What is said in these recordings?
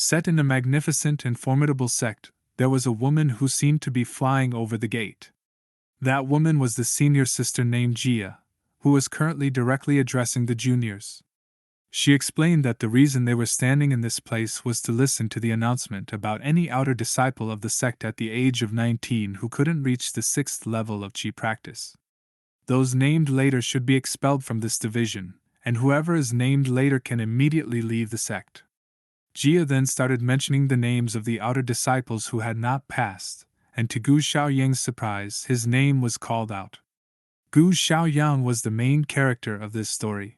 Set in a magnificent and formidable sect, there was a woman who seemed to be flying over the gate. That woman was the senior sister named Jia, who was currently directly addressing the juniors. She explained that the reason they were standing in this place was to listen to the announcement about any outer disciple of the sect at the age of 19 who couldn't reach the 6th level of Qi practice. Those named later should be expelled from this division, and whoever is named later can immediately leave the sect. Jia then started mentioning the names of the outer disciples who had not passed, and to Gu Shaoyang's surprise, his name was called out. Gu Shaoyang was the main character of this story.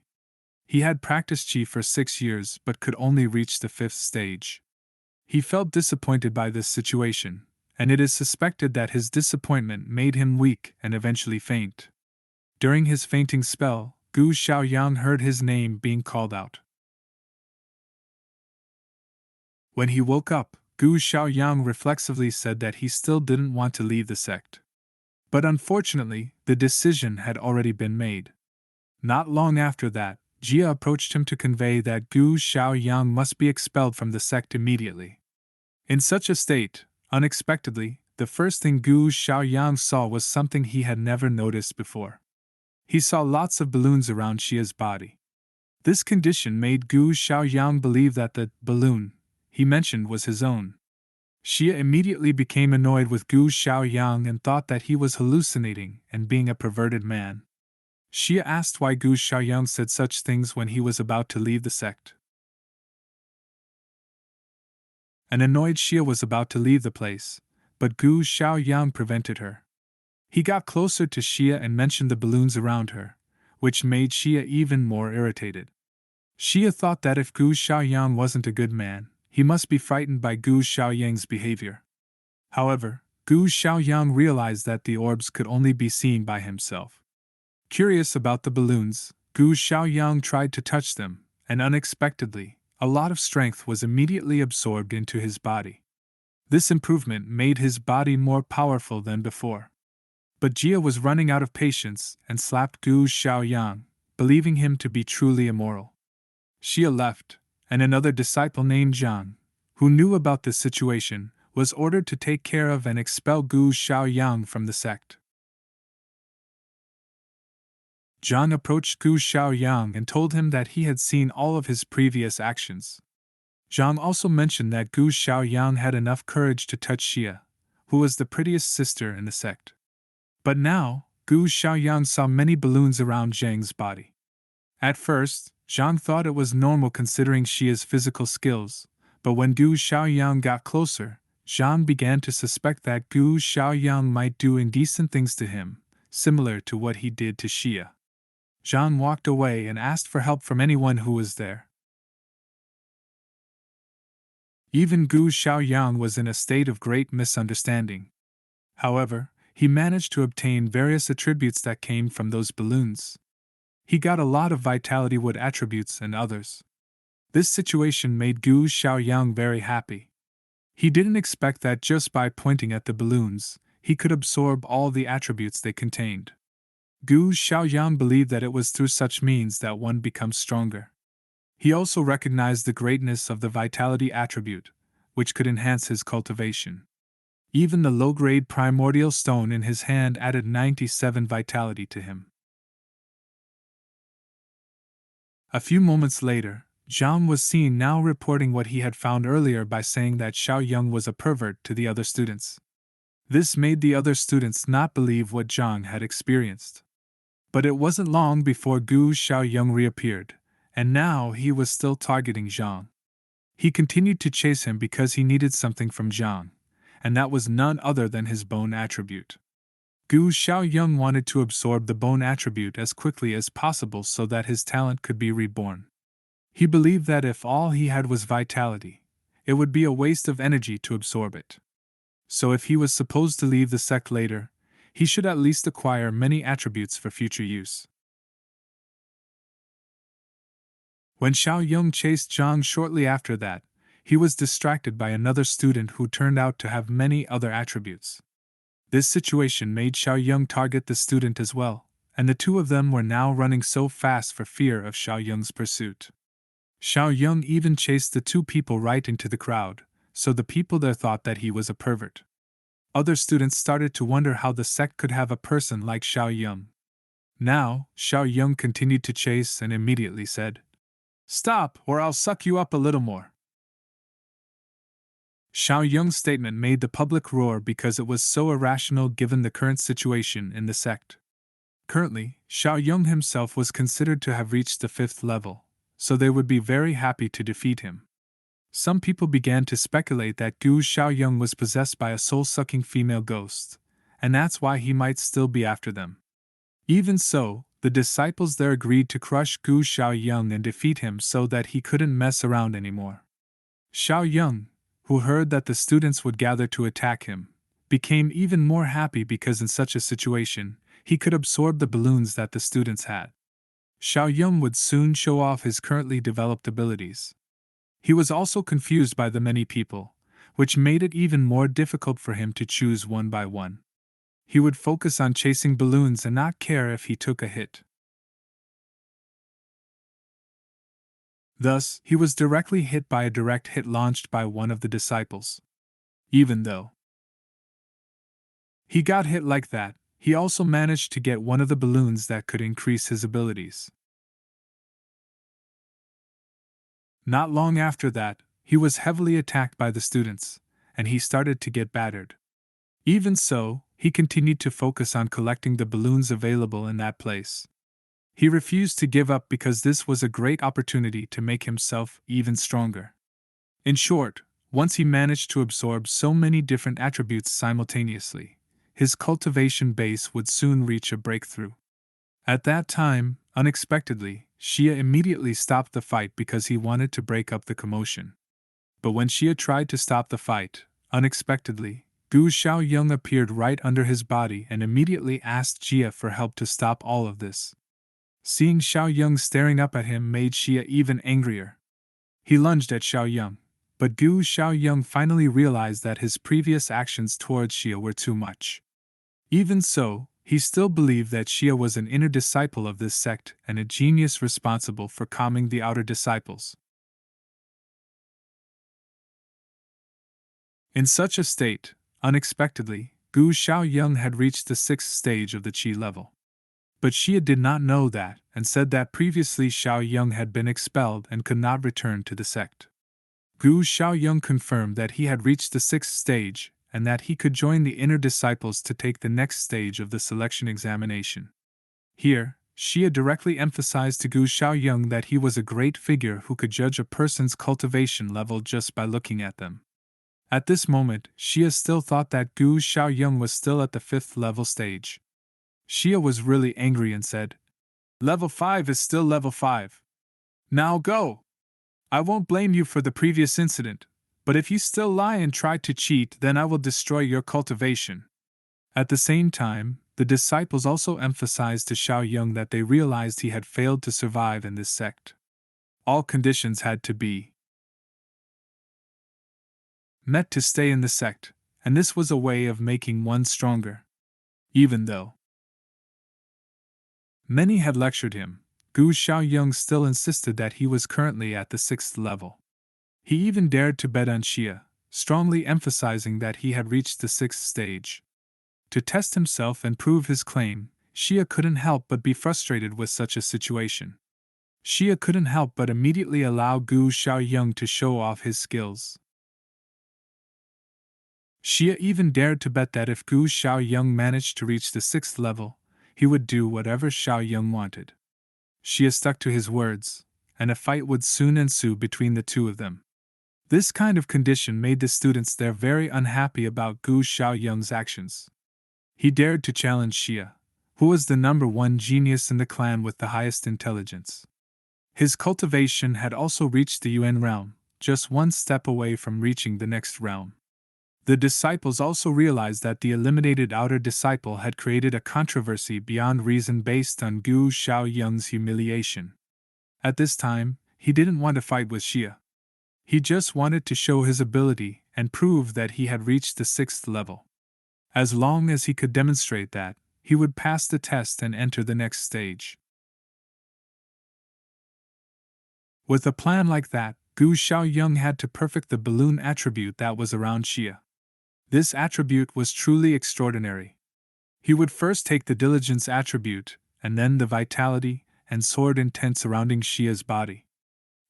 He had practiced Qi for 6 years but could only reach the 5th stage. He felt disappointed by this situation, and it is suspected that his disappointment made him weak and eventually faint. During his fainting spell, Gu Shaoyang heard his name being called out. When he woke up, Gu Shaoyang reflexively said that he still didn't want to leave the sect. But unfortunately, the decision had already been made. Not long after that, Jia approached him to convey that Gu Shaoyang must be expelled from the sect immediately. In such a state, unexpectedly, the first thing Gu Shaoyang saw was something he had never noticed before. He saw lots of balloons around Xia's body. This condition made Gu Shaoyang believe that the balloon he mentioned was his own. Xia immediately became annoyed with Gu Shaoyang and thought that he was hallucinating and being a perverted man. Xia asked why Gu Shaoyang said such things when he was about to leave the sect. An annoyed Xia was about to leave the place, but Gu Shaoyang prevented her. He got closer to Xia and mentioned the balloons around her, which made Xia even more irritated. Xia thought that if Gu Shaoyang wasn't a good man, he must be frightened by Gu Shaoyang's behavior. However, Gu Shaoyang realized that the orbs could only be seen by himself. Curious about the balloons, Gu Shaoyang tried to touch them, and unexpectedly, a lot of strength was immediately absorbed into his body. This improvement made his body more powerful than before. But Jia was running out of patience and slapped Gu Shaoyang, believing him to be truly immoral. Xia left, and another disciple named Zhang, who knew about this situation, was ordered to take care of and expel Gu Shaoyang from the sect. Zhang approached Gu Shaoyang and told him that he had seen all of his previous actions. Zhang also mentioned that Gu Shaoyang had enough courage to touch Xia, who was the prettiest sister in the sect. But now, Gu Shaoyang saw many balloons around Zhang's body. At first, Zhang thought it was normal considering Xia's physical skills, but when Gu Shaoyang got closer, Zhang began to suspect that Gu Shaoyang might do indecent things to him, similar to what he did to Xia. Zhang walked away and asked for help from anyone who was there. Even Gu Shaoyang was in a state of great misunderstanding. However, he managed to obtain various attributes that came from those balloons. He got a lot of vitality wood attributes and others. This situation made Gu Shaoyang very happy. He didn't expect that just by pointing at the balloons, he could absorb all the attributes they contained. Gu Shaoyang believed that it was through such means that one becomes stronger. He also recognized the greatness of the vitality attribute, which could enhance his cultivation. Even the low-grade primordial stone in his hand added 97 vitality to him. A few moments later, Zhang was seen now reporting what he had found earlier by saying that Shaoyang was a pervert to the other students. This made the other students not believe what Zhang had experienced. But it wasn't long before Gu Shaoyang reappeared, and now he was still targeting Zhang. He continued to chase him because he needed something from Zhang, and that was none other than his bone attribute. Gu Shaoyang wanted to absorb the bone attribute as quickly as possible so that his talent could be reborn. He believed that if all he had was vitality, it would be a waste of energy to absorb it. So if he was supposed to leave the sect later, he should at least acquire many attributes for future use. When Shaoyang chased Zhang shortly after that, he was distracted by another student who turned out to have many other attributes. This situation made Shaoyang target the student as well, and the two of them were now running so fast for fear of Shaoyang's pursuit. Xiaoyang even chased the two people right into the crowd, so the people there thought that he was a pervert. Other students started to wonder how the sect could have a person like Xiaoyang. Now, Xiaoyang continued to chase and immediately said, "Stop, or I'll suck you up a little more." Xiaoyang's statement made the public roar because it was so irrational given the current situation in the sect. Currently, Xiaoyang himself was considered to have reached the 5th level, so they would be very happy to defeat him. Some people began to speculate that Gu Shaoyang was possessed by a soul-sucking female ghost, and that's why he might still be after them. Even so, the disciples there agreed to crush Gu Shaoyang and defeat him so that he couldn't mess around anymore. Xiaoyang, who heard that the students would gather to attack him, became even more happy because in such a situation, he could absorb the balloons that the students had. Xiaoyang would soon show off his currently developed abilities. He was also confused by the many people, which made it even more difficult for him to choose one by one. He would focus on chasing balloons and not care if he took a hit. Thus, he was directly hit by a direct hit launched by one of the disciples. Even though he got hit like that, he also managed to get one of the balloons that could increase his abilities. Not long after that, he was heavily attacked by the students, and he started to get battered. Even so, he continued to focus on collecting the balloons available in that place. He refused to give up because this was a great opportunity to make himself even stronger. In short, once he managed to absorb so many different attributes simultaneously, his cultivation base would soon reach a breakthrough. At that time, unexpectedly, Xia immediately stopped the fight because he wanted to break up the commotion. But when Xia tried to stop the fight, unexpectedly, Gu Shaoyang appeared right under his body and immediately asked Xia for help to stop all of this. Seeing Xiaoyang staring up at him made Xia even angrier. He lunged at Xiaoyang, but Gu Shaoyang finally realized that his previous actions towards Xia were too much. Even so, he still believed that Xia was an inner disciple of this sect and a genius responsible for calming the outer disciples. In such a state, unexpectedly, Gu Shaoyang had reached the 6th stage of the Qi level. But Xia did not know that and said that previously Xiaoyang had been expelled and could not return to the sect. Gu Shaoyang confirmed that he had reached the 6th stage and that he could join the inner disciples to take the next stage of the selection examination. Here, Xia directly emphasized to Gu Shaoyang that he was a great figure who could judge a person's cultivation level just by looking at them. At this moment, Xia still thought that Gu Shaoyang was still at the 5th level stage. Xia was really angry and said, "Level 5 is still level 5. Now go! I won't blame you for the previous incident, but if you still lie and try to cheat, then I will destroy your cultivation." At the same time, the disciples also emphasized to Xiaoyang that they realized he had failed to survive in this sect. All conditions had to be met to stay in the sect, and this was a way of making one stronger. Even though many had lectured him, Gu Shaoyang still insisted that he was currently at the 6th level. He even dared to bet on Xia, strongly emphasizing that he had reached the 6th stage. To test himself and prove his claim, Xia couldn't help but be frustrated with such a situation. Xia couldn't help but immediately allow Gu Shaoyang to show off his skills. Xia even dared to bet that if Gu Shaoyang managed to reach the 6th level, he would do whatever Xiaoyang wanted. Xia stuck to his words, and a fight would soon ensue between the two of them. This kind of condition made the students there very unhappy about Gu Shaoyang's actions. He dared to challenge Xia, who was the number 1 genius in the clan with the highest intelligence. His cultivation had also reached the Yuan realm, just one step away from reaching the next realm. The disciples also realized that the eliminated outer disciple had created a controversy beyond reason based on Gu Shaoyang's humiliation. At this time, he didn't want to fight with Xia. He just wanted to show his ability and prove that he had reached the 6th level. As long as he could demonstrate that, he would pass the test and enter the next stage. With a plan like that, Gu Shaoyang had to perfect the balloon attribute that was around Xia. This attribute was truly extraordinary. He would first take the diligence attribute, and then the vitality and sword intent surrounding Xia's body.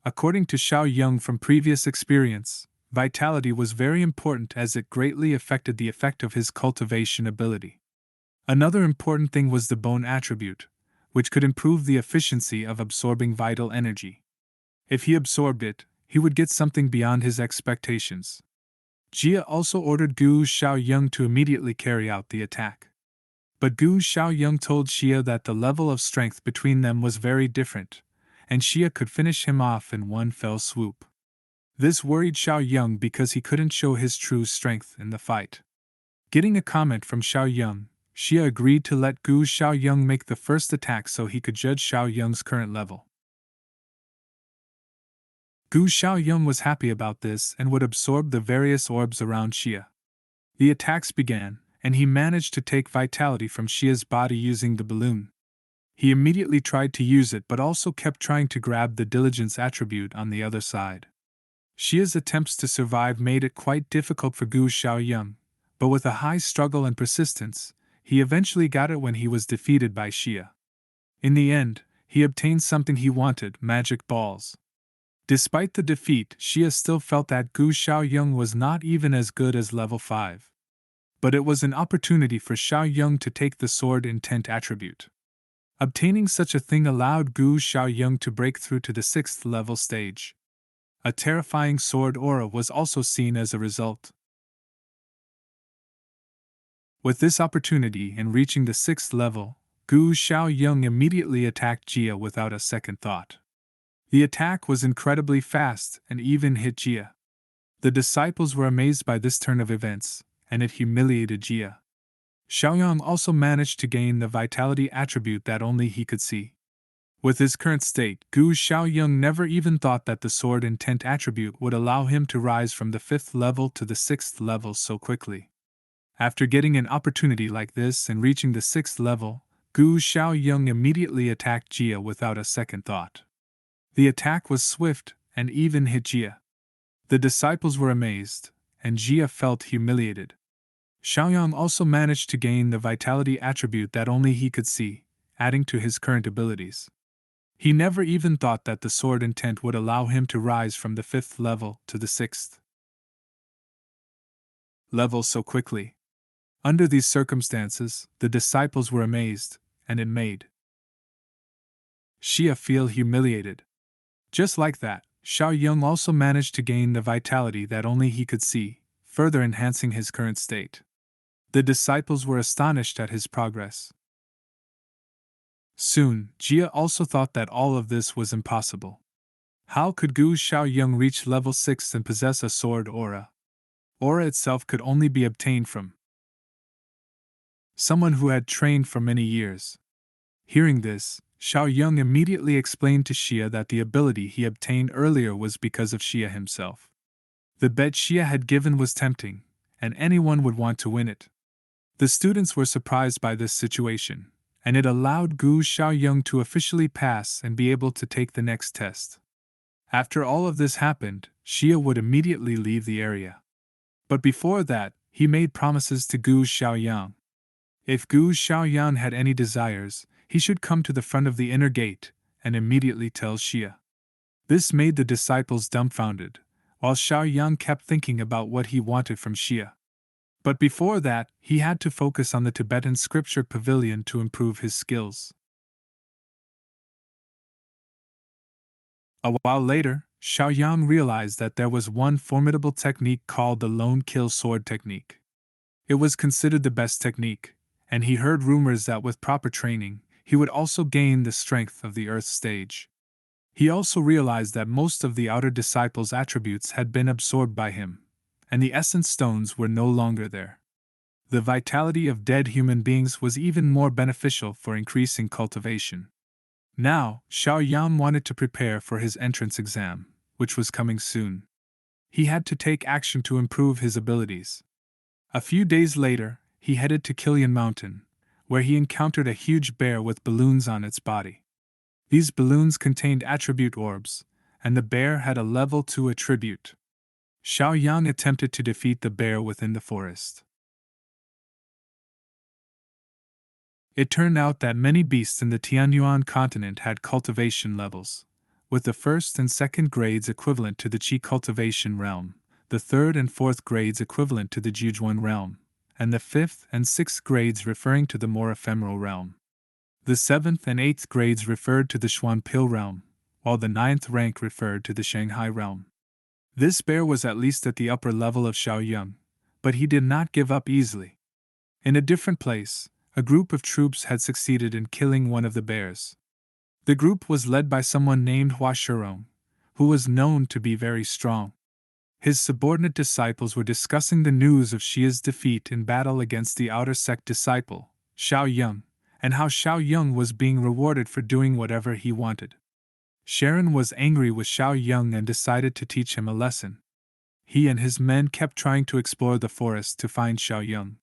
According to Shaoyang from previous experience, vitality was very important as it greatly affected the effect of his cultivation ability. Another important thing was the bone attribute, which could improve the efficiency of absorbing vital energy. If he absorbed it, he would get something beyond his expectations. Jia also ordered Gu Shaoyang to immediately carry out the attack. But Gu Shaoyang told Xia that the level of strength between them was very different, and Xia could finish him off in one fell swoop. This worried Shaoyang because he couldn't show his true strength in the fight. Getting a comment from Shaoyang, Xia agreed to let Gu Shaoyang make the first attack so he could judge Shaoyang's current level. Gu Shaoyang was happy about this and would absorb the various orbs around Xia. The attacks began, and he managed to take vitality from Xia's body using the balloon. He immediately tried to use it but also kept trying to grab the diligence attribute on the other side. Xia's attempts to survive made it quite difficult for Gu Shaoyang, but with a high struggle and persistence, he eventually got it when he was defeated by Xia. In the end, he obtained something he wanted: magic balls. Despite the defeat, Xia still felt that Gu Shaoyang was not even as good as level 5. But it was an opportunity for Shaoyang to take the sword intent attribute. Obtaining such a thing allowed Gu Shaoyang to break through to the 6th level stage. A terrifying sword aura was also seen as a result. With this opportunity and reaching the 6th level, Gu Shaoyang immediately attacked Jia without a second thought. The attack was incredibly fast and even hit Jia. The disciples were amazed by this turn of events, and it humiliated Jia. Shaoyang also managed to gain the vitality attribute that only he could see. With his current state, Gu Shaoyang never even thought that the sword intent attribute would allow him to rise from the 5th level to the 6th level so quickly. After getting an opportunity like this and reaching the 6th level, Gu Shaoyang immediately attacked Jia without a second thought. The attack was swift and even hit Jia. The disciples were amazed, and Jia felt humiliated. Shaoyang also managed to gain the vitality attribute that only he could see, adding to his current abilities. He never even thought that the sword intent would allow him to rise from the 5th level to the 6th level so quickly. Under these circumstances, the disciples were amazed, and it made Xia feel humiliated. Just like that, Shaoyang also managed to gain the vitality that only he could see, further enhancing his current state. The disciples were astonished at his progress. Soon, Jia also thought that all of this was impossible. How could Gu Shaoyang reach level 6 and possess a sword aura? Aura itself could only be obtained from someone who had trained for many years. Hearing this, Shaoyang immediately explained to Xia that the ability he obtained earlier was because of Xia himself. The bet Xia had given was tempting, and anyone would want to win it. The students were surprised by this situation, and it allowed Gu Shaoyang to officially pass and be able to take the next test. After all of this happened, Xia would immediately leave the area. But before that, he made promises to Gu Shaoyang. If Gu Shaoyang had any desires, he should come to the front of the inner gate and immediately tell Xia. This made the disciples dumbfounded, while Shaoyang kept thinking about what he wanted from Xia. But before that, he had to focus on the Tibetan scripture pavilion to improve his skills. A while later, Shaoyang realized that there was one formidable technique called the lone kill sword technique. It was considered the best technique, and he heard rumors that with proper training, he would also gain the strength of the earth stage. He also realized that most of the outer disciples' attributes had been absorbed by him, and the essence stones were no longer there. The vitality of dead human beings was even more beneficial for increasing cultivation. Now, Shaoyang wanted to prepare for his entrance exam, which was coming soon. He had to take action to improve his abilities. A few days later, he headed to Kilian Mountain, where he encountered a huge bear with balloons on its body. These balloons contained attribute orbs, and the bear had a level 2 attribute. Shaoyang attempted to defeat the bear within the forest. It turned out that many beasts in the Tianyuan continent had cultivation levels, with the first and second grades equivalent to the Qi cultivation realm, the third and fourth grades equivalent to the Jujuan realm, and the fifth and sixth grades referring to the more ephemeral realm. The seventh and eighth grades referred to the Xuanpil realm, while the ninth rank referred to the Shanghai realm. This bear was at least at the upper level of Shaoyang, but he did not give up easily. In a different place, a group of troops had succeeded in killing one of the bears. The group was led by someone named Gu Shaoyang, who was known to be very strong. His subordinate disciples were discussing the news of Xia's defeat in battle against the outer sect disciple, Shaoyang, and how Shaoyang was being rewarded for doing whatever he wanted. Sharon was angry with Shaoyang and decided to teach him a lesson. He and his men kept trying to explore the forest to find Shaoyang.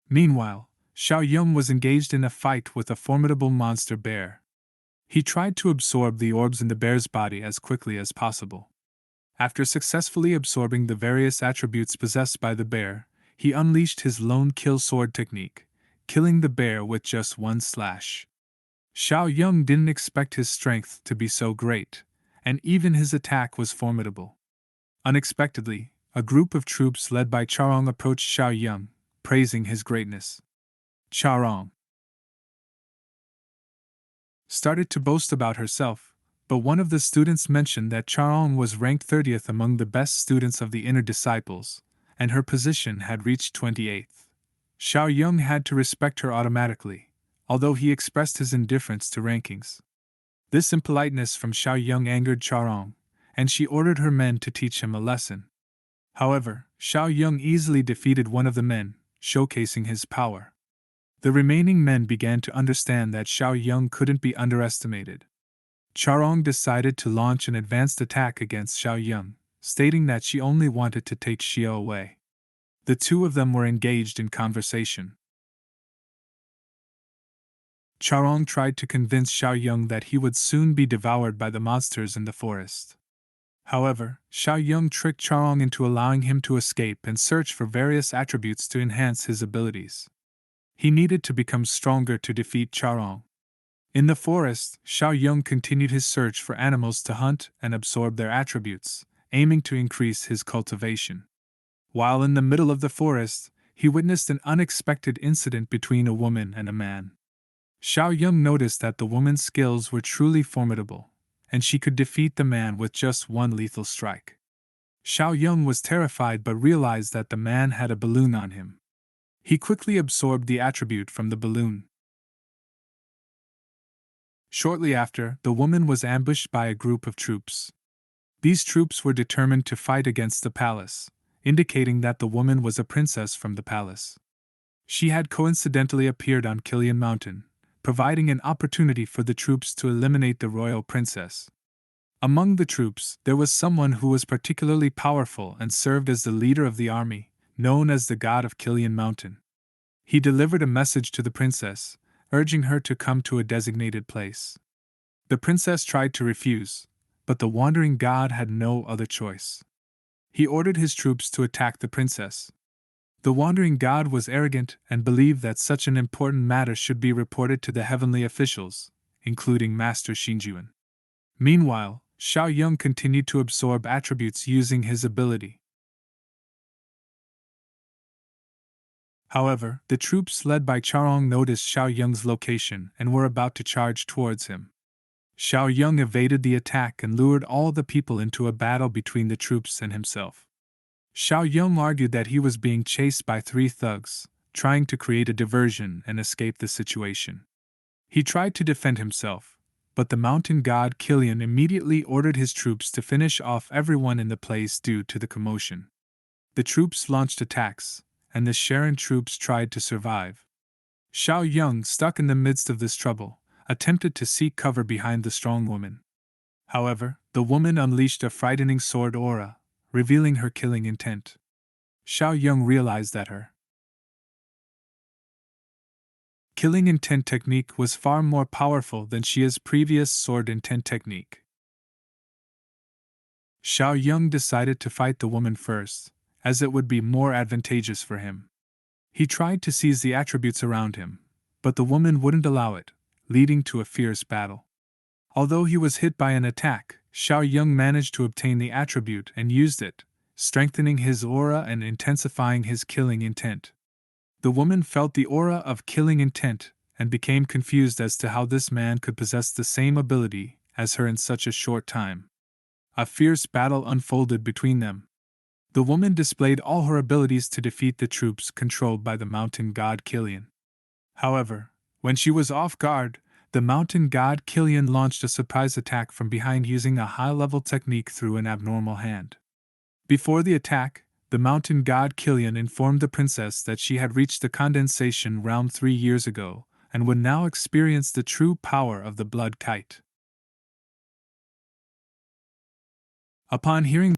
Meanwhile, Shaoyang was engaged in a fight with a formidable monster bear. He tried to absorb the orbs in the bear's body as quickly as possible. After successfully absorbing the various attributes possessed by the bear, he unleashed his lone kill sword technique, killing the bear with just one slash. Shaoyang didn't expect his strength to be so great, and even his attack was formidable. Unexpectedly, a group of troops led by Charong approached Shaoyang, praising his greatness. Charong started to boast about herself, but one of the students mentioned that Charong was ranked 30th among the best students of the inner disciples, and her position had reached 28th. Shaoyang had to respect her automatically, although he expressed his indifference to rankings. This impoliteness from Shaoyang angered Charong, and she ordered her men to teach him a lesson. However, Shaoyang easily defeated one of the men, showcasing his power. The remaining men began to understand that Shaoyang couldn't be underestimated. Charong decided to launch an advanced attack against Shaoyang, stating that she only wanted to take Xia away. The two of them were engaged in conversation. Charong tried to convince Shaoyang that he would soon be devoured by the monsters in the forest. However, Shaoyang tricked Charong into allowing him to escape and search for various attributes to enhance his abilities. He needed to become stronger to defeat Charong. In the forest, Shaoyang continued his search for animals to hunt and absorb their attributes, aiming to increase his cultivation. While in the middle of the forest, he witnessed an unexpected incident between a woman and a man. Shaoyang noticed that the woman's skills were truly formidable, and she could defeat the man with just one lethal strike. Shaoyang was terrified but realized that the man had a balloon on him. He quickly absorbed the attribute from the balloon. Shortly after, the woman was ambushed by a group of troops. These troops were determined to fight against the palace, indicating that the woman was a princess from the palace. She had coincidentally appeared on Kilian Mountain, providing an opportunity for the troops to eliminate the royal princess. Among the troops, there was someone who was particularly powerful and served as the leader of the army, known as the God of Kilian Mountain. He delivered a message to the princess, urging her to come to a designated place. The princess tried to refuse, but the wandering god had no other choice. He ordered his troops to attack the princess. The wandering god was arrogant and believed that such an important matter should be reported to the heavenly officials, including Master Xinjuan. Meanwhile, Shaoyang continued to absorb attributes using his ability. However, the troops led by Charong noticed Shaoyang's location and were about to charge towards him. Shaoyang evaded the attack and lured all the people into a battle between the troops and himself. Shaoyang argued that he was being chased by 3 thugs, trying to create a diversion and escape the situation. He tried to defend himself, but the mountain god Kilian immediately ordered his troops to finish off everyone in the place due to the commotion. The troops launched attacks, and the Sharon troops tried to survive. Shaoyang, stuck in the midst of this trouble, attempted to seek cover behind the strong woman. However, the woman unleashed a frightening sword aura, revealing her killing intent. Shaoyang realized that her killing intent technique was far more powerful than Xia's previous sword intent technique. Shaoyang decided to fight the woman first, as it would be more advantageous for him. He tried to seize the attributes around him, but the woman wouldn't allow it, leading to a fierce battle. Although he was hit by an attack, Shaoyang managed to obtain the attribute and used it, strengthening his aura and intensifying his killing intent. The woman felt the aura of killing intent and became confused as to how this man could possess the same ability as her in such a short time. A fierce battle unfolded between them. The woman displayed all her abilities to defeat the troops controlled by the mountain god Killian. However, when she was off guard, the mountain god Killian launched a surprise attack from behind using a high-level technique through an abnormal hand. Before the attack, the mountain god Killian informed the princess that she had reached the condensation realm 3 years ago, and would now experience the true power of the blood kite. Upon hearing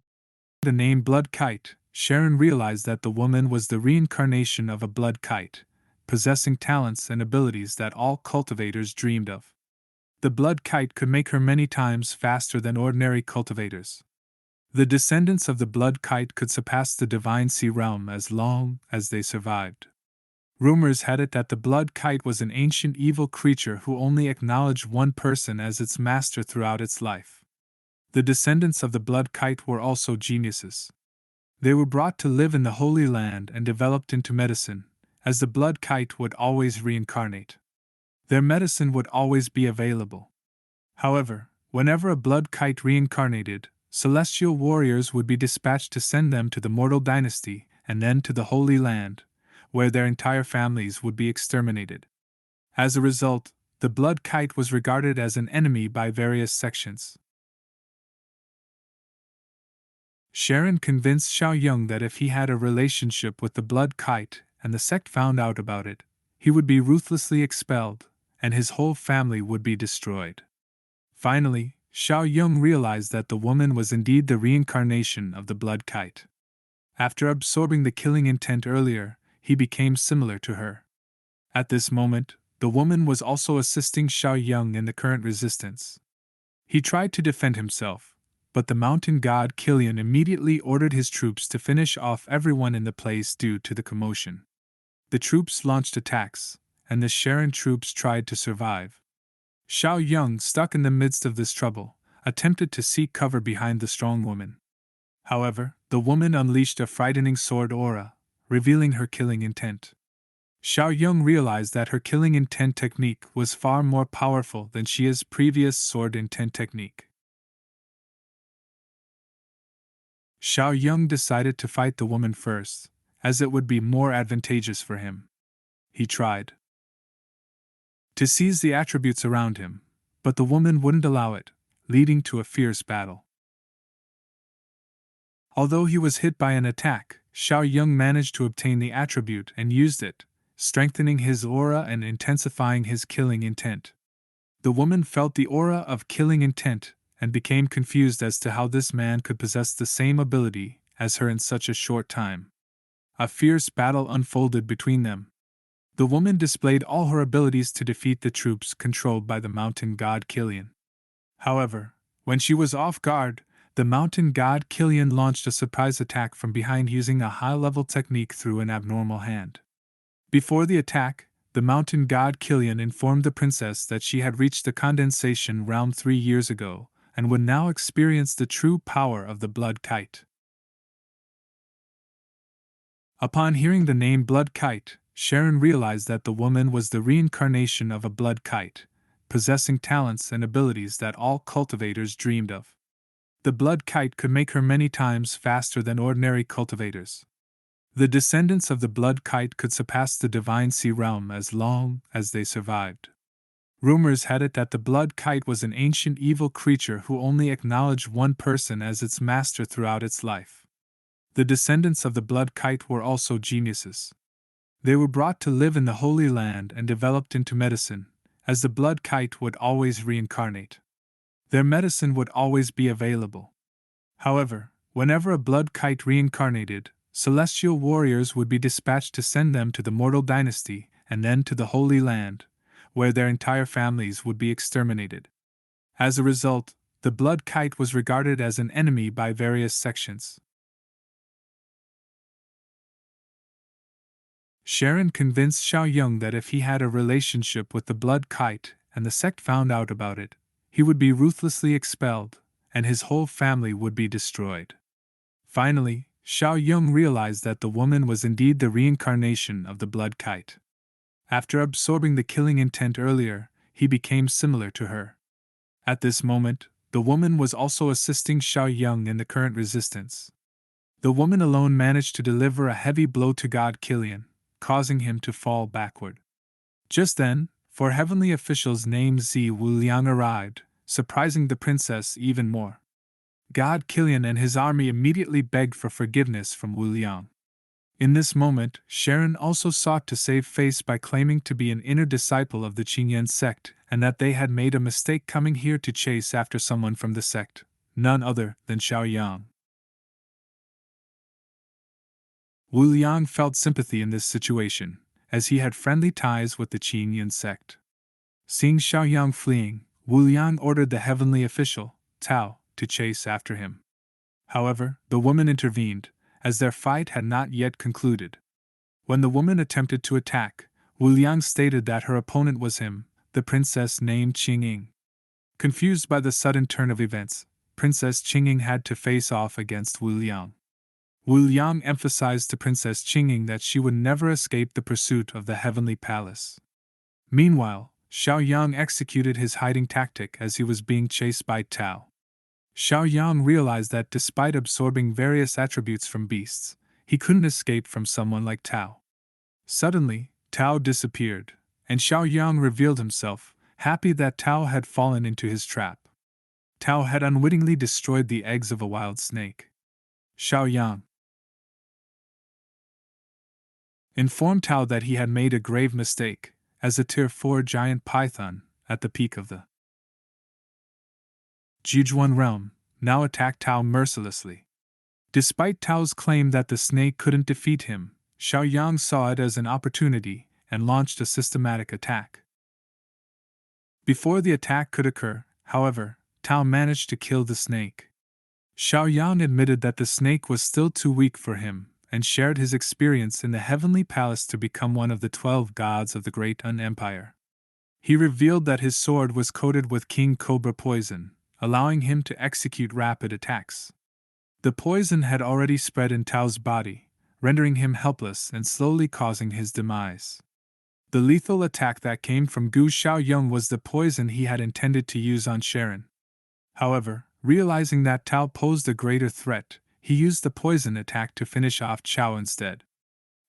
the name blood kite, Sharon realized that the woman was the reincarnation of a blood kite, possessing talents and abilities that all cultivators dreamed of. The blood kite could make her many times faster than ordinary cultivators. The descendants of the blood kite could surpass the divine sea realm as long as they survived. Rumors had it that the blood kite was an ancient evil creature who only acknowledged one person as its master throughout its life. The descendants of the blood kite were also geniuses. They were brought to live in the Holy Land and developed into medicine, as the blood kite would always reincarnate. Their medicine would always be available. However, whenever a blood kite reincarnated, celestial warriors would be dispatched to send them to the mortal dynasty and then to the Holy Land, where their entire families would be exterminated. As a result, the blood kite was regarded as an enemy by various sections. Sharon convinced Shaoyang that if he had a relationship with the blood kite and the sect found out about it, he would be ruthlessly expelled, and his whole family would be destroyed. Finally, Shaoyang realized that the woman was indeed the reincarnation of the blood kite. After absorbing the killing intent earlier, he became similar to her. At this moment, the woman was also assisting Shaoyang in the current resistance. He tried to defend himself, but the mountain god Killian immediately ordered his troops to finish off everyone in the place due to the commotion. The troops launched attacks, and the Sharon troops tried to survive. Shaoyang, stuck in the midst of this trouble, attempted to seek cover behind the strong woman. However, the woman unleashed a frightening sword aura, revealing her killing intent. Shaoyang realized that her killing intent technique was far more powerful than Xia's previous sword intent technique. Shaoyang decided to fight the woman first, as it would be more advantageous for him. He tried to seize the attributes around him, but the woman wouldn't allow it, leading to a fierce battle. Although he was hit by an attack, Shaoyang managed to obtain the attribute and used it, strengthening his aura and intensifying his killing intent. The woman felt the aura of killing intent and became confused as to how this man could possess the same ability as her in such a short time. A fierce battle unfolded between them. The woman displayed all her abilities to defeat the troops controlled by the mountain god Killian. However, when she was off guard, the mountain god Killian launched a surprise attack from behind using a high-level technique through an abnormal hand. Before the attack, the mountain god Killian informed the princess that she had reached the condensation realm 3 years ago, and would now experience the true power of the blood kite. Upon hearing the name blood kite, Sharon realized that the woman was the reincarnation of a blood kite, possessing talents and abilities that all cultivators dreamed of. The blood kite could make her many times faster than ordinary cultivators. The descendants of the blood kite could surpass the divine sea realm as long as they survived. Rumors had it that the blood kite was an ancient evil creature who only acknowledged one person as its master throughout its life. The descendants of the blood kite were also geniuses. They were brought to live in the Holy Land and developed into medicine, as the blood kite would always reincarnate. Their medicine would always be available. However, whenever a blood kite reincarnated, celestial warriors would be dispatched to send them to the mortal dynasty and then to the Holy Land, where their entire families would be exterminated. As a result, the blood kite was regarded as an enemy by various sections. Sharon convinced Shaoyang that if he had a relationship with the blood kite and the sect found out about it, he would be ruthlessly expelled, and his whole family would be destroyed. Finally, Shaoyang realized that the woman was indeed the reincarnation of the blood kite. After absorbing the killing intent earlier, he became similar to her. At this moment, the woman was also assisting Shaoyang in the current resistance. The woman alone managed to deliver a heavy blow to God Killian, causing him to fall backward. Just then, four heavenly officials named Zi Wuliang arrived, surprising the princess even more. God Killian and his army immediately begged for forgiveness from Wuliang. In this moment, Sharon also sought to save face by claiming to be an inner disciple of the Qingyan sect and that they had made a mistake coming here to chase after someone from the sect, none other than Shaoyang. Wu Liang felt sympathy in this situation, as he had friendly ties with the Qingyan sect. Seeing Shaoyang fleeing, Wu Liang ordered the heavenly official, Tao, to chase after him. However, the woman intervened, as their fight had not yet concluded. When the woman attempted to attack, Wu Liang stated that her opponent was him, the princess named Qingying. Confused by the sudden turn of events, Princess Qingying had to face off against Wu Liang. Wu Liang emphasized to Princess Qingying that she would never escape the pursuit of the heavenly palace. Meanwhile, Shaoyang executed his hiding tactic as he was being chased by Tao. Shaoyang realized that despite absorbing various attributes from beasts, he couldn't escape from someone like Tao. Suddenly, Tao disappeared, and Shaoyang revealed himself, happy that Tao had fallen into his trap. Tao had unwittingly destroyed the eggs of a wild snake. Shaoyang informed Tao that he had made a grave mistake, as a Tier 4 giant python, at the peak of the Jijuan realm, now attacked Tao mercilessly. Despite Tao's claim that the snake couldn't defeat him, Shaoyang saw it as an opportunity and launched a systematic attack. Before the attack could occur, however, Tao managed to kill the snake. Shaoyang admitted that the snake was still too weak for him, and shared his experience in the heavenly palace to become one of the 12 gods of the Great Un Empire. He revealed that his sword was coated with king cobra poison, allowing him to execute rapid attacks. The poison had already spread in Tao's body, rendering him helpless and slowly causing his demise. The lethal attack that came from Gu Shaoyang was the poison he had intended to use on Sharon. However, realizing that Tao posed a greater threat, he used the poison attack to finish off Chao instead.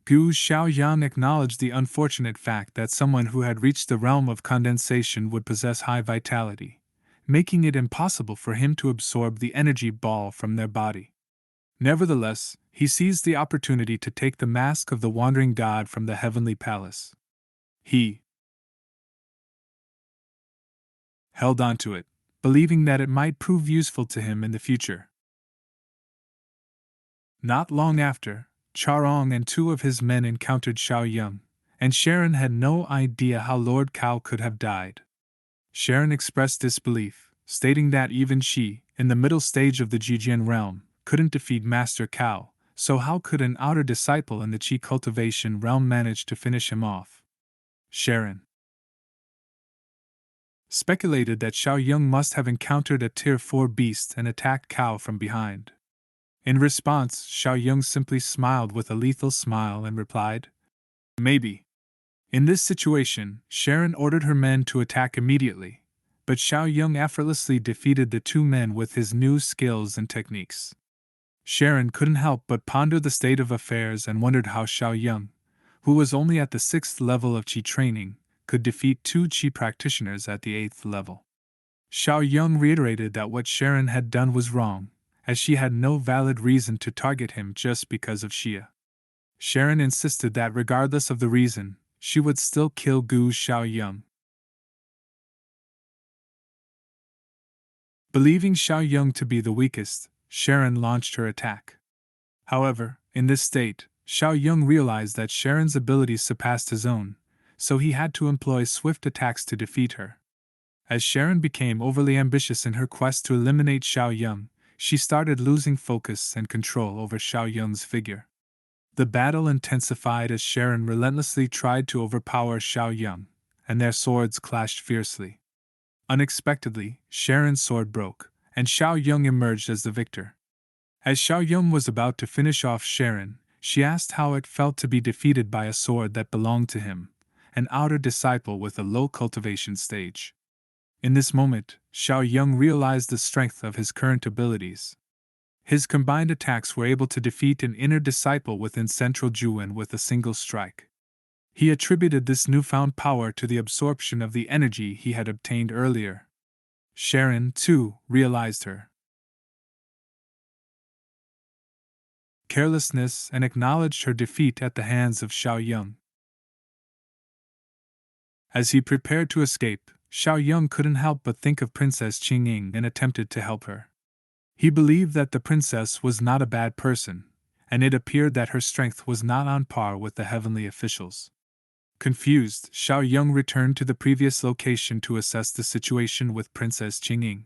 Gu Shaoyang acknowledged the unfortunate fact that someone who had reached the realm of condensation would possess high vitality, making it impossible for him to absorb the energy ball from their body. Nevertheless, he seized the opportunity to take the mask of the wandering god from the heavenly palace. He held on to it, believing that it might prove useful to him in the future. Not long after, Charong and 2 of his men encountered Shaoyang, and Sharon had no idea how Lord Cao could have died. Sharon expressed disbelief, stating that even she, in the middle stage of the Jijian realm, couldn't defeat Master Cao, so how could an outer disciple in the Qi cultivation realm manage to finish him off? Sharon speculated that Shaoyang must have encountered a Tier 4 beast and attacked Cao from behind. In response, Shaoyang simply smiled with a lethal smile and replied, "Maybe." In this situation, Sharon ordered her men to attack immediately, but Shaoyang effortlessly defeated the 2 men with his new skills and techniques. Sharon couldn't help but ponder the state of affairs and wondered how Shaoyang, who was only at the 6th level of Qi training, could defeat 2 Qi practitioners at the 8th level. Shaoyang reiterated that what Sharon had done was wrong, as she had no valid reason to target him just because of Xia. Sharon insisted that regardless of the reason, she would still kill Gu Shaoyang. Believing Shaoyang to be the weakest, Sharon launched her attack. However, in this state, Shaoyang realized that Sharon's abilities surpassed his own, so he had to employ swift attacks to defeat her. As Sharon became overly ambitious in her quest to eliminate Shaoyang, she started losing focus and control over Shaoyang's figure. The battle intensified as Sharon relentlessly tried to overpower Shaoyang, and their swords clashed fiercely. Unexpectedly, Sharon's sword broke, and Shaoyang emerged as the victor. As Shaoyang was about to finish off Sharon, she asked how it felt to be defeated by a sword that belonged to him, an outer disciple with a low cultivation stage. In this moment, Shaoyang realized the strength of his current abilities. His combined attacks were able to defeat an inner disciple within Central Juan with a single strike. He attributed this newfound power to the absorption of the energy he had obtained earlier. Sharon, too, realized her carelessness and acknowledged her defeat at the hands of Shaoyang. As he prepared to escape, Shaoyang couldn't help but think of Princess Qingying and attempted to help her. He believed that the princess was not a bad person, and it appeared that her strength was not on par with the heavenly officials. Confused, Shaoyang returned to the previous location to assess the situation with Princess Qingying.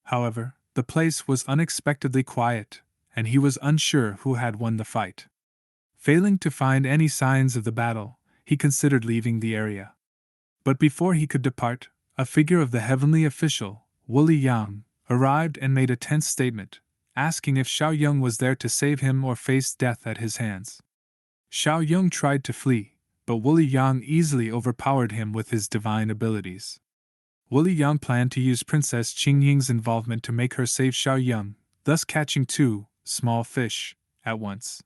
However, the place was unexpectedly quiet, and he was unsure who had won the fight. Failing to find any signs of the battle, he considered leaving the area. But before he could depart, a figure of the heavenly official, Wuli Yang, arrived and made a tense statement, asking if Shaoyang was there to save him or face death at his hands. Shaoyang tried to flee, but Wuli Yang easily overpowered him with his divine abilities. Wuli Yang planned to use Princess Qingying's involvement to make her save Shaoyang, thus catching two small fish at once.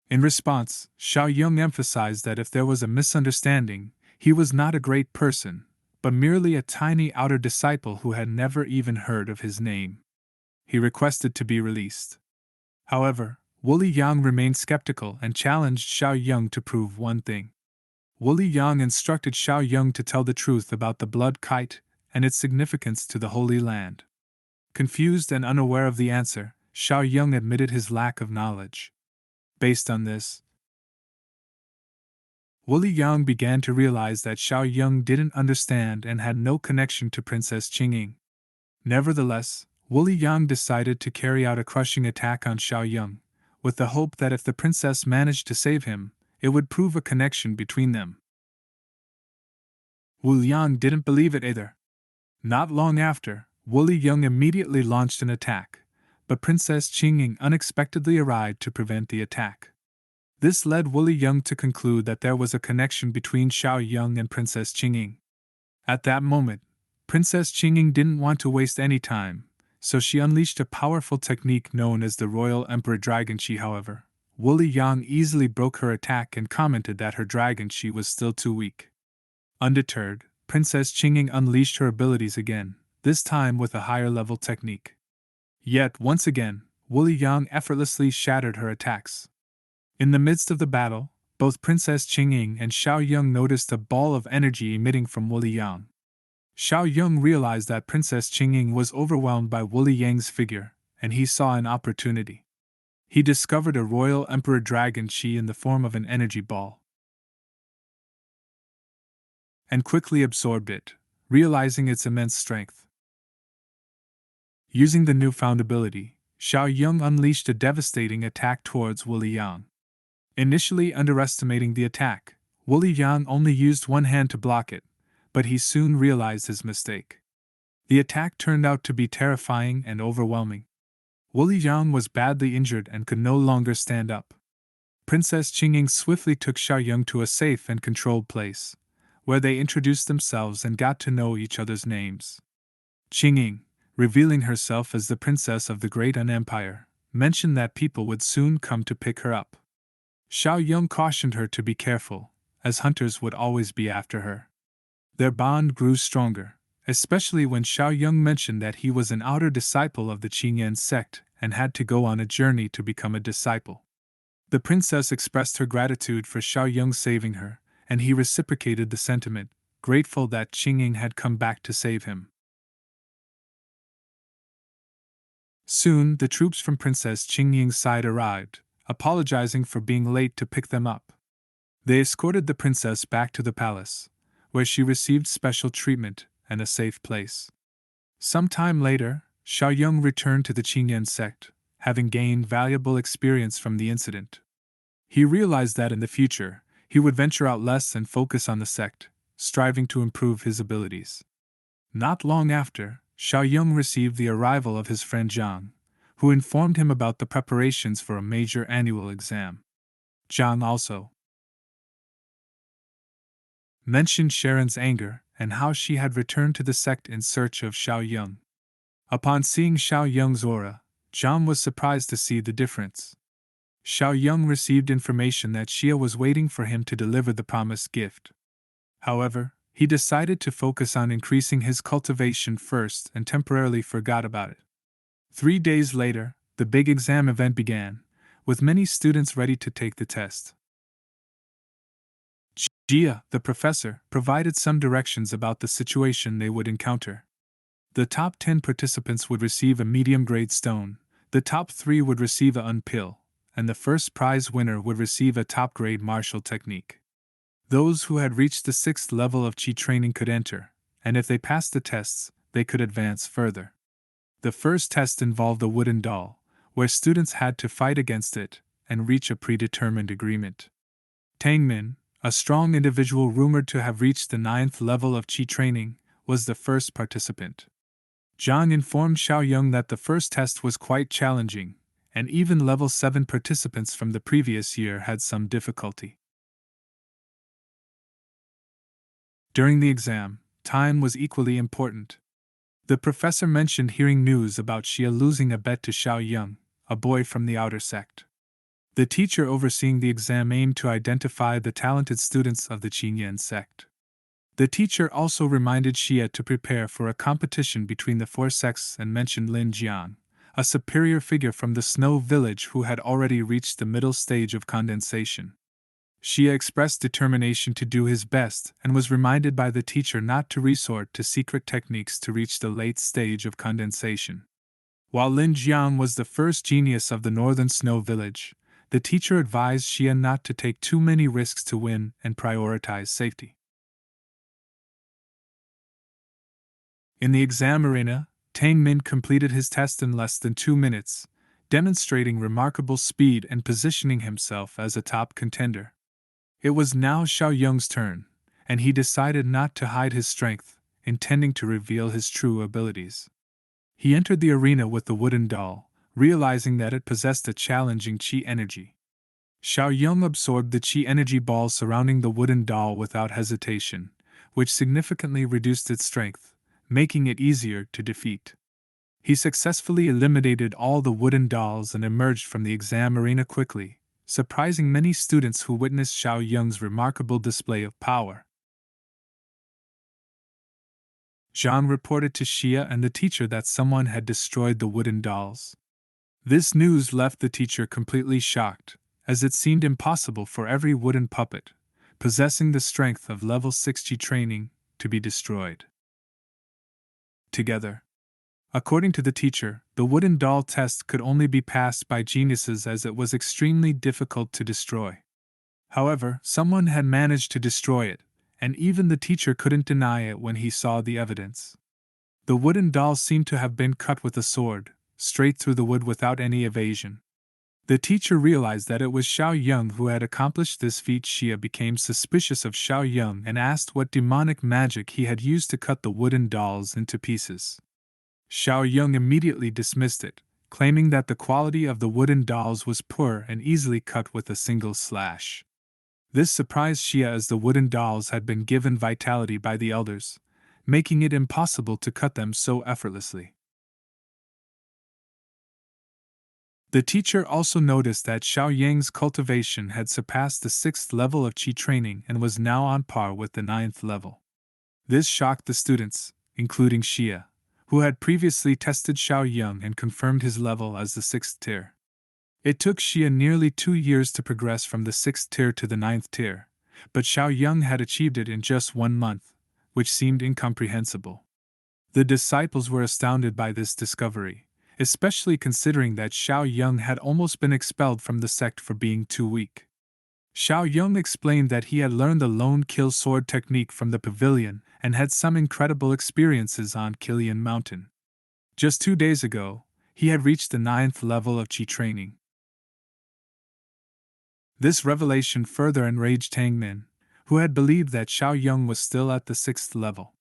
In response, Shaoyang emphasized that if there was a misunderstanding, he was not a great person, but merely a tiny outer disciple who had never even heard of his name. He requested to be released. However, Wuli Yang remained skeptical and challenged Shaoyang to prove one thing. Wuli Yang instructed Shaoyang to tell the truth about the blood kite and its significance to the Holy Land. Confused and unaware of the answer, Shaoyang admitted his lack of knowledge. Based on this, Wuli Yang began to realize that Shaoyang didn't understand and had no connection to Princess Qingying. Nevertheless, Wuli Yang decided to carry out a crushing attack on Shaoyang, with the hope that if the princess managed to save him, it would prove a connection between them. Wuli Yang didn't believe it either. Not long after, Wuli Yang immediately launched an attack, but Princess Qingying unexpectedly arrived to prevent the attack. This led Wuli Yang to conclude that there was a connection between Shaoyang and Princess Qingying. At that moment, Princess Qingying didn't want to waste any time, so she unleashed a powerful technique known as the Royal Emperor Dragon Chi. However, Wuli Yang easily broke her attack and commented that her Dragon Chi was still too weak. Undeterred, Princess Qingying unleashed her abilities again, this time with a higher level technique. Yet, once again, Wuli Yang effortlessly shattered her attacks. In the midst of the battle, both Princess Qingying and Shaoyang noticed a ball of energy emitting from Wuli Yang. Shaoyang realized that Princess Qingying was overwhelmed by Wuli Yang's figure, and he saw an opportunity. He discovered a Royal Emperor Dragon Chi in the form of an energy ball, and quickly absorbed it, realizing its immense strength. Using the newfound ability, Shaoyang unleashed a devastating attack towards Wuli Yang. Initially underestimating the attack, Wuli Yang only used one hand to block it, but he soon realized his mistake. The attack turned out to be terrifying and overwhelming. Wuli Yang was badly injured and could no longer stand up. Princess Qingying swiftly took Shaoyang to a safe and controlled place, where they introduced themselves and got to know each other's names. Qingying, revealing herself as the princess of the Great Un Empire, mentioned that people would soon come to pick her up. Shaoyang cautioned her to be careful, as hunters would always be after her. Their bond grew stronger, especially when Shaoyang mentioned that he was an outer disciple of the Qingyan sect and had to go on a journey to become a disciple. The princess expressed her gratitude for Shaoyang saving her, and he reciprocated the sentiment, grateful that Qingying had come back to save him. Soon, the troops from Princess Qingying's side arrived, apologizing for being late to pick them up, They escorted the princess back to the palace, where she received special treatment and a safe place. Some time later, Shaoyang returned to the Qingyan sect, having gained valuable experience from the incident. He realized that in the future, he would venture out less and focus on the sect, striving to improve his abilities. Not long after, Shaoyang received the arrival of his friend Zhang, who informed him about the preparations for a major annual exam. Zhang also mentioned Sharon's anger and how she had returned to the sect in search of Shaoyang. Upon seeing Shaoyang's aura, Zhang was surprised to see the difference. Shaoyang received information that Xia was waiting for him to deliver the promised gift. However, he decided to focus on increasing his cultivation first and temporarily forgot about it. 3 days later, the big exam event began, with many students ready to take the test. Xia, the professor, provided some directions about the situation they would encounter. The top 10 participants would receive a medium-grade stone, the top 3 would receive a unpill, and the first prize winner would receive a top-grade martial technique. Those who had reached the 6th level of Qi training could enter, and if they passed the tests, they could advance further. The first test involved a wooden doll, where students had to fight against it and reach a predetermined agreement. Tang Min, a strong individual rumored to have reached the 9th level of Qi training, was the first participant. Zhang informed Shaoyang that the first test was quite challenging, and even level 7 participants from the previous year had some difficulty. During the exam, time was equally important. The professor mentioned hearing news about Xia losing a bet to Shaoyang, a boy from the outer sect. The teacher overseeing the exam aimed to identify the talented students of the Qingyan sect. The teacher also reminded Xia to prepare for a competition between the 4 sects and mentioned Lin Jian, a superior figure from the Snow Village who had already reached the middle stage of condensation. Xia expressed determination to do his best and was reminded by the teacher not to resort to secret techniques to reach the late stage of condensation. While Lin Jian was the first genius of the northern Snow Village, the teacher advised Xia not to take too many risks to win and prioritize safety. In the exam arena, Tang Min completed his test in less than 2 minutes, demonstrating remarkable speed and positioning himself as a top contender. It was now Shaoyang's turn, and he decided not to hide his strength, intending to reveal his true abilities. He entered the arena with the wooden doll, realizing that it possessed a challenging qi energy. Shaoyang absorbed the qi energy ball surrounding the wooden doll without hesitation, which significantly reduced its strength, making it easier to defeat. He successfully eliminated all the wooden dolls and emerged from the exam arena quickly, surprising many students who witnessed Shaoyang's remarkable display of power. Zhang reported to Xia and the teacher that someone had destroyed the wooden dolls. This news left the teacher completely shocked, as it seemed impossible for every wooden puppet, possessing the strength of level 6 Qi training, to be destroyed together. According to the teacher, the wooden doll test could only be passed by geniuses as it was extremely difficult to destroy. However, someone had managed to destroy it, and even the teacher couldn't deny it when he saw the evidence. The wooden doll seemed to have been cut with a sword, straight through the wood without any evasion. The teacher realized that it was Shaoyang who had accomplished this feat. Xia became suspicious of Shaoyang and asked what demonic magic he had used to cut the wooden dolls into pieces. Shaoyang immediately dismissed it, claiming that the quality of the wooden dolls was poor and easily cut with a single slash. This surprised Xia as the wooden dolls had been given vitality by the elders, making it impossible to cut them so effortlessly. The teacher also noticed that Shaoyang's cultivation had surpassed the 6th level of Qi training and was now on par with the 9th level. This shocked the students, including Xia, who had previously tested Shaoyang and confirmed his level as the 6th tier. It took Xia nearly 2 years to progress from the 6th tier to the 9th tier, but Shaoyang had achieved it in just 1 month, which seemed incomprehensible. The disciples were astounded by this discovery, especially considering that Shaoyang had almost been expelled from the sect for being too weak. Xiaoyang explained that he had learned the lone kill sword technique from the pavilion and had some incredible experiences on Killian Mountain. Just 2 days ago, he had reached the 9th level of Qi training. This revelation further enraged Tang Min, who had believed that Xiaoyang was still at the 6th level.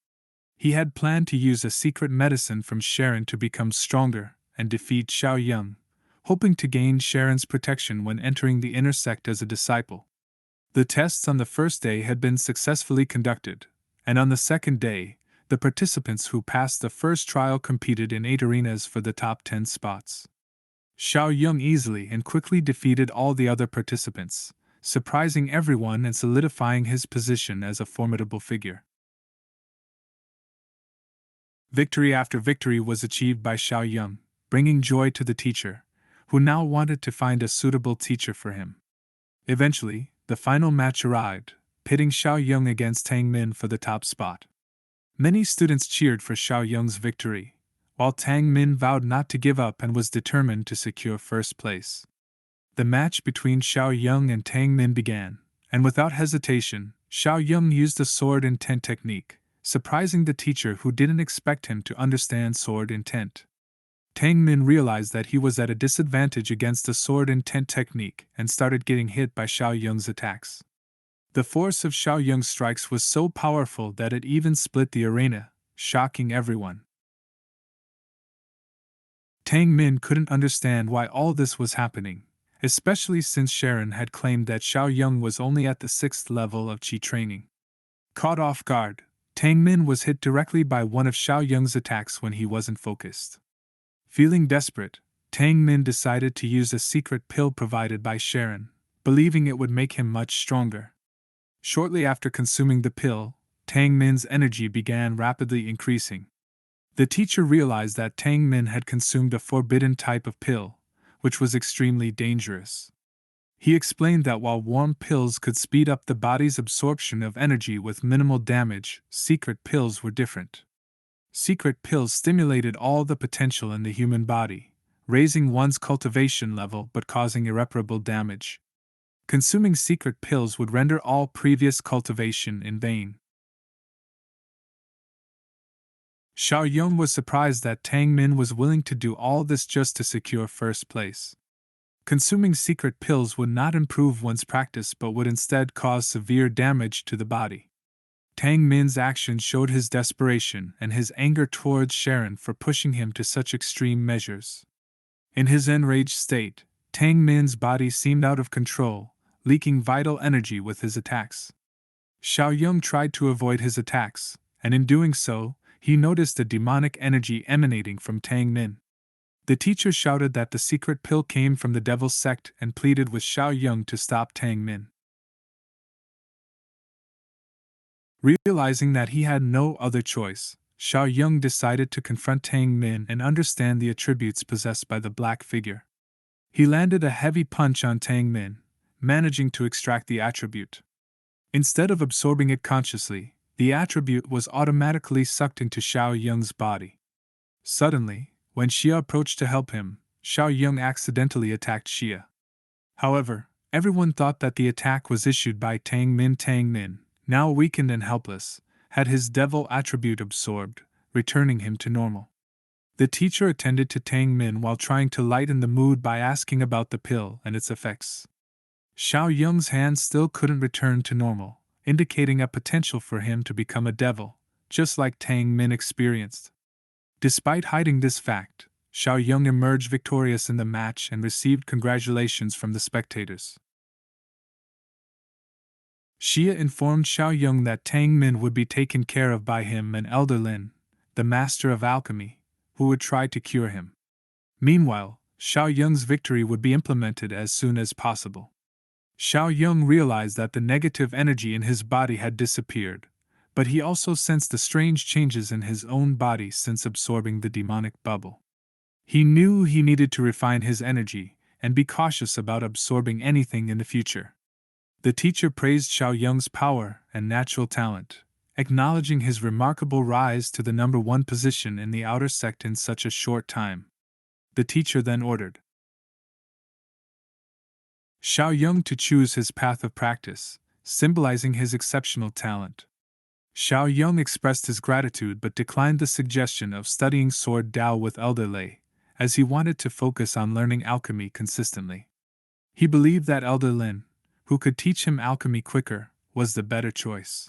He had planned to use a secret medicine from Sharon to become stronger and defeat Xiaoyang, hoping to gain Sharon's protection when entering the inner sect as a disciple. The tests on the first day had been successfully conducted, and on the second day, the participants who passed the first trial competed in 8 arenas for the top 10 spots. Xiaoyang easily and quickly defeated all the other participants, surprising everyone and solidifying his position as a formidable figure. Victory after victory was achieved by Xiaoyang, bringing joy to the teacher, who now wanted to find a suitable teacher for him. Eventually, the final match arrived, pitting Xiaoyang against Tang Min for the top spot. Many students cheered for Xiaoyang's victory, while Tang Min vowed not to give up and was determined to secure first place. The match between Xiaoyang and Tang Min began, and without hesitation, Xiaoyang used a sword intent technique, surprising the teacher who didn't expect him to understand sword intent. Tang Min realized that he was at a disadvantage against the sword intent technique and started getting hit by Xiaoyang's attacks. The force of Xiaoyang's strikes was so powerful that it even split the arena, shocking everyone. Tang Min couldn't understand why all this was happening, especially since Sharon had claimed that Xiaoyang was only at the 6th level of Qi training. Caught off guard, Tang Min was hit directly by one of Xiaoyang's attacks when he wasn't focused. Feeling desperate, Tang Min decided to use a secret pill provided by Sharon, believing it would make him much stronger. Shortly after consuming the pill, Tang Min's energy began rapidly increasing. The teacher realized that Tang Min had consumed a forbidden type of pill, which was extremely dangerous. He explained that while warm pills could speed up the body's absorption of energy with minimal damage, secret pills were different. Secret pills stimulated all the potential in the human body, raising one's cultivation level but causing irreparable damage. Consuming secret pills would render all previous cultivation in vain. Xiaoyang was surprised that Tang Min was willing to do all this just to secure first place. Consuming secret pills would not improve one's practice but would instead cause severe damage to the body. Tang Min's actions showed his desperation and his anger towards Sharon for pushing him to such extreme measures. In his enraged state, Tang Min's body seemed out of control, leaking vital energy with his attacks. Xiaoyang tried to avoid his attacks, and in doing so, he noticed a demonic energy emanating from Tang Min. The teacher shouted that the secret pill came from the devil's sect and pleaded with Xiaoyang to stop Tang Min. Realizing that he had no other choice, Xiaoyang decided to confront Tang Min and understand the attributes possessed by the black figure. He landed a heavy punch on Tang Min, managing to extract the attribute. Instead of absorbing it consciously, the attribute was automatically sucked into Xiaoyang's body. Suddenly, when Xia approached to help him, Xiaoyang accidentally attacked Xia. However, everyone thought that the attack was issued by Tang Min. Tang Min, now weakened and helpless, had his devil attribute absorbed, returning him to normal. The teacher attended to Tang Min while trying to lighten the mood by asking about the pill and its effects. Xiaoyang's hand still couldn't return to normal, indicating a potential for him to become a devil, just like Tang Min experienced. Despite hiding this fact, Xiaoyang emerged victorious in the match and received congratulations from the spectators. Xia informed Xiaoyang that Tang Min would be taken care of by him and Elder Lin, the master of alchemy, who would try to cure him. Meanwhile, Xiaoyang's victory would be implemented as soon as possible. Xiaoyang realized that the negative energy in his body had disappeared, but he also sensed the strange changes in his own body since absorbing the demonic bubble. He knew he needed to refine his energy and be cautious about absorbing anything in the future. The teacher praised Xiaoyang's power and natural talent, acknowledging his remarkable rise to the number 1 position in the outer sect in such a short time. The teacher then ordered Shaoyang to choose his path of practice, symbolizing his exceptional talent. Shaoyang expressed his gratitude but declined the suggestion of studying sword Dao with elderly, as he wanted to focus on learning alchemy consistently. He believed that Elder Lin, who could teach him alchemy quicker, was the better choice.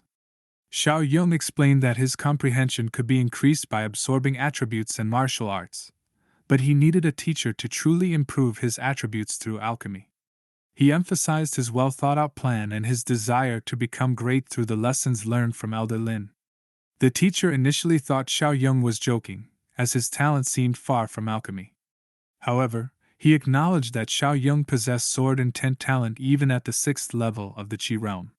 Shaoyang explained that his comprehension could be increased by absorbing attributes and martial arts, but he needed a teacher to truly improve his attributes through alchemy. He emphasized his well-thought-out plan and his desire to become great through the lessons learned from Elder Lin. The teacher initially thought Shaoyang was joking, as his talent seemed far from alchemy. However, he acknowledged that Shaoyang possessed sword intent talent even at the 6th level of the Qi realm.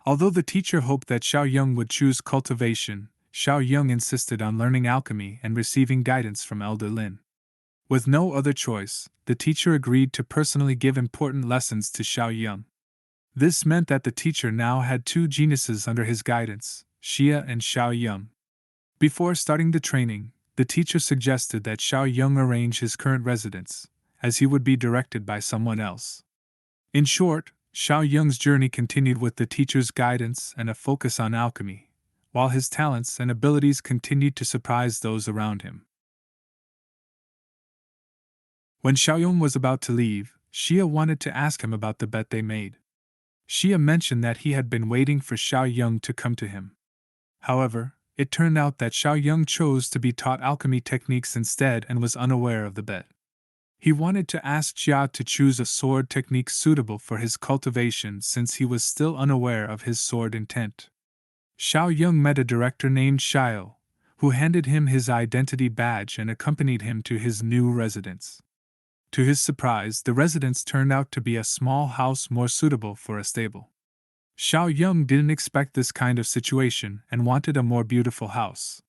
Although the teacher hoped that Shaoyang would choose cultivation, Shaoyang insisted on learning alchemy and receiving guidance from Elder Lin. With no other choice, the teacher agreed to personally give important lessons to Shaoyang. This meant that the teacher now had two geniuses under his guidance, Xia and Shaoyang. Before starting the training, the teacher suggested that Shaoyang arrange his current residence, as he would be directed by someone else. In short, Shaoyang's journey continued with the teacher's guidance and a focus on alchemy, while his talents and abilities continued to surprise those around him. When Shaoyang was about to leave, Xia wanted to ask him about the bet they made. Xia mentioned that he had been waiting for Shaoyang to come to him. However, it turned out that Shaoyang chose to be taught alchemy techniques instead and was unaware of the bet. He wanted to ask Xia to choose a sword technique suitable for his cultivation since he was still unaware of his sword intent. Shaoyang met a director named Xiao, who handed him his identity badge and accompanied him to his new residence. To his surprise, the residence turned out to be a small house more suitable for a stable. Shaoyang didn't expect this kind of situation and wanted a more beautiful house.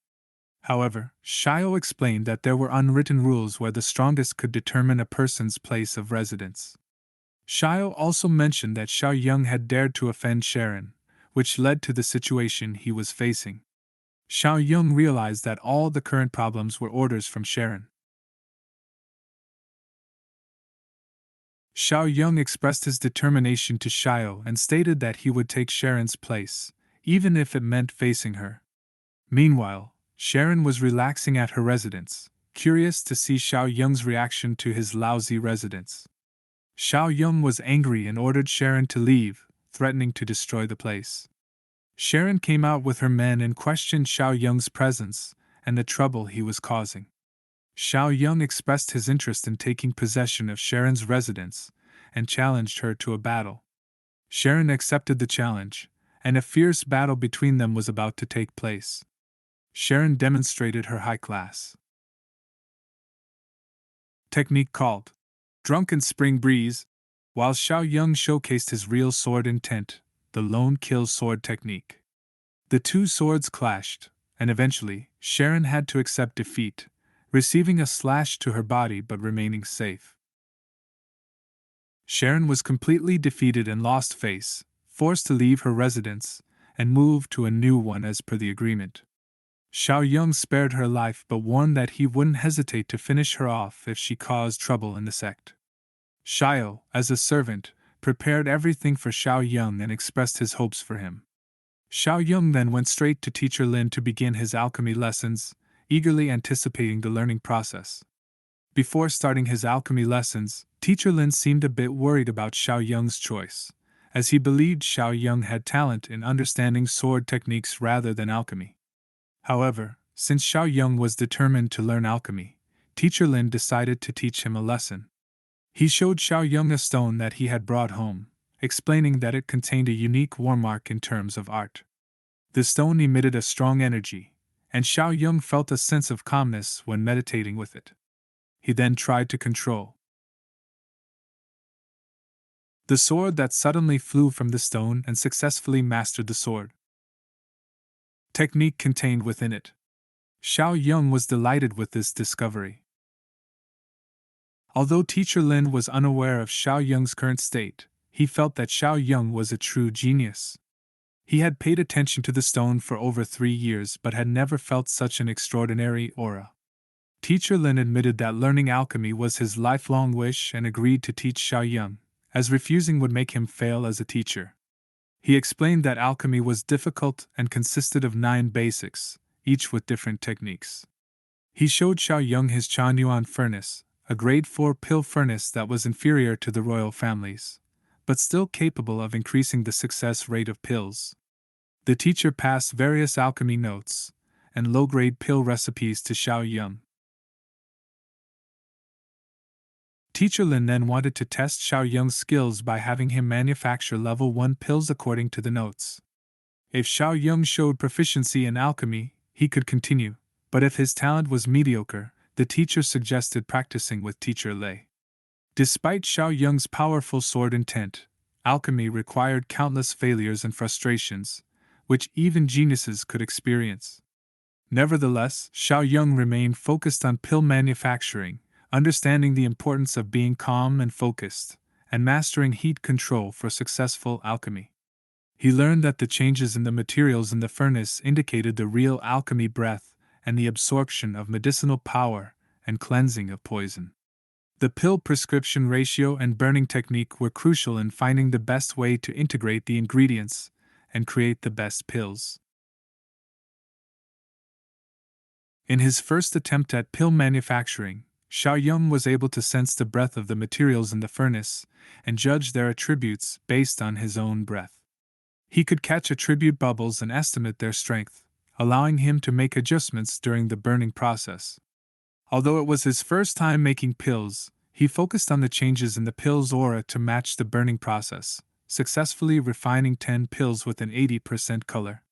However, Xiao explained that there were unwritten rules where the strongest could determine a person's place of residence. Xiao also mentioned that Shaoyang had dared to offend Sharon, which led to the situation he was facing. Shaoyang realized that all the current problems were orders from Sharon. Shaoyang expressed his determination to Xiao and stated that he would take Sharon's place, even if it meant facing her. Meanwhile, Sharon was relaxing at her residence, curious to see Shaoyang's reaction to his lousy residence. Shaoyang was angry and ordered Sharon to leave, threatening to destroy the place. Sharon came out with her men and questioned Shaoyang's presence and the trouble he was causing. Shaoyang expressed his interest in taking possession of Sharon's residence and challenged her to a battle. Sharon accepted the challenge, and a fierce battle between them was about to take place. Sharon demonstrated her high class technique called Drunken Spring Breeze, while Shaoyang showcased his real sword intent, the Lone Kill Sword technique. The two swords clashed, and eventually, Sharon had to accept defeat, receiving a slash to her body but remaining safe. Sharon was completely defeated and lost face, forced to leave her residence and move to a new one as per the agreement. Shaoyang spared her life but warned that he wouldn't hesitate to finish her off if she caused trouble in the sect. Xiao, as a servant, prepared everything for Shaoyang and expressed his hopes for him. Shaoyang then went straight to teacher Lin to begin his alchemy lessons, eagerly anticipating the learning process. Before starting his alchemy lessons, teacher Lin seemed a bit worried about Shaoyang's choice, as he believed Shaoyang had talent in understanding sword techniques rather than alchemy. However, since Shaoyang was determined to learn alchemy, teacher Lin decided to teach him a lesson. He showed Shaoyang a stone that he had brought home, explaining that it contained a unique watermark in terms of art. The stone emitted a strong energy, and Shaoyang felt a sense of calmness when meditating with it. He then tried to control the sword that suddenly flew from the stone and successfully mastered the sword technique contained within it. Shaoyang was delighted with this discovery. Although teacher Lin was unaware of Shaoyang's current state, he felt that Shaoyang was a true genius. He had paid attention to the stone for over 3 years but had never felt such an extraordinary aura. Teacher Lin admitted that learning alchemy was his lifelong wish and agreed to teach Xiaoyang, as refusing would make him fail as a teacher. He explained that alchemy was difficult and consisted of 9 basics, each with different techniques. He showed Xiaoyang his Chanyuan furnace, a grade 4 pill furnace that was inferior to the royal families, but still capable of increasing the success rate of pills. The teacher passed various alchemy notes and low-grade pill recipes to Xiaoyang. Teacher Lin then wanted to test Xiaoyang's skills by having him manufacture level 1 pills according to the notes. If Xiaoyang showed proficiency in alchemy, he could continue, but if his talent was mediocre, the teacher suggested practicing with Teacher Lei. Despite Xiaoyang's powerful sword intent, alchemy required countless failures and frustrations, which even geniuses could experience. Nevertheless, Xiaoyang remained focused on pill manufacturing, understanding the importance of being calm and focused, and mastering heat control for successful alchemy. He learned that the changes in the materials in the furnace indicated the real alchemy breath and the absorption of medicinal power and cleansing of poison. The pill prescription ratio and burning technique were crucial in finding the best way to integrate the ingredients and create the best pills. In his first attempt at pill manufacturing, Xiaoyang was able to sense the breath of the materials in the furnace and judge their attributes based on his own breath. He could catch attribute bubbles and estimate their strength, allowing him to make adjustments during the burning process. Although it was his first time making pills, he focused on the changes in the pill's aura to match the burning process, successfully refining 10 pills with an 80% color.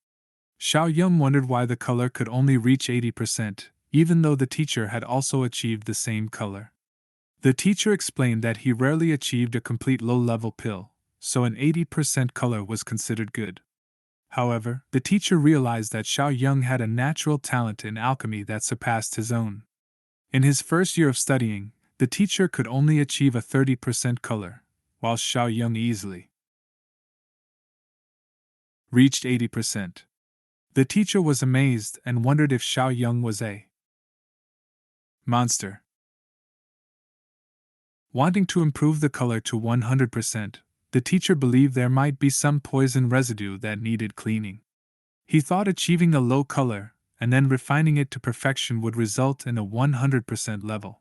Xiaoyang wondered why the color could only reach 80%, even though the teacher had also achieved the same color. The teacher explained that he rarely achieved a complete low-level pill, so an 80% color was considered good. However, the teacher realized that Xiaoyang had a natural talent in alchemy that surpassed his own. In his first year of studying, the teacher could only achieve a 30% color, while Xiaoyang easily reached 80%. The teacher was amazed and wondered if Xiaoyang was a monster. Wanting to improve the color to 100%, the teacher believed there might be some poison residue that needed cleaning. He thought achieving a low color and then refining it to perfection would result in a 100% level.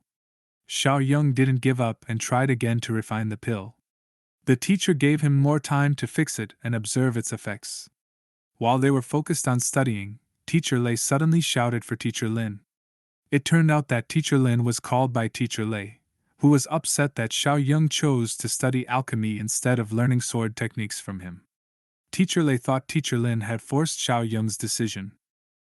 Xiaoyang didn't give up and tried again to refine the pill. The teacher gave him more time to fix it and observe its effects. While they were focused on studying, Teacher Lei suddenly shouted for Teacher Lin. It turned out that Teacher Lin was called by Teacher Lei, who was upset that Xiaoyang chose to study alchemy instead of learning sword techniques from him. Teacher Lei thought Teacher Lin had forced Xiaoyang's decision.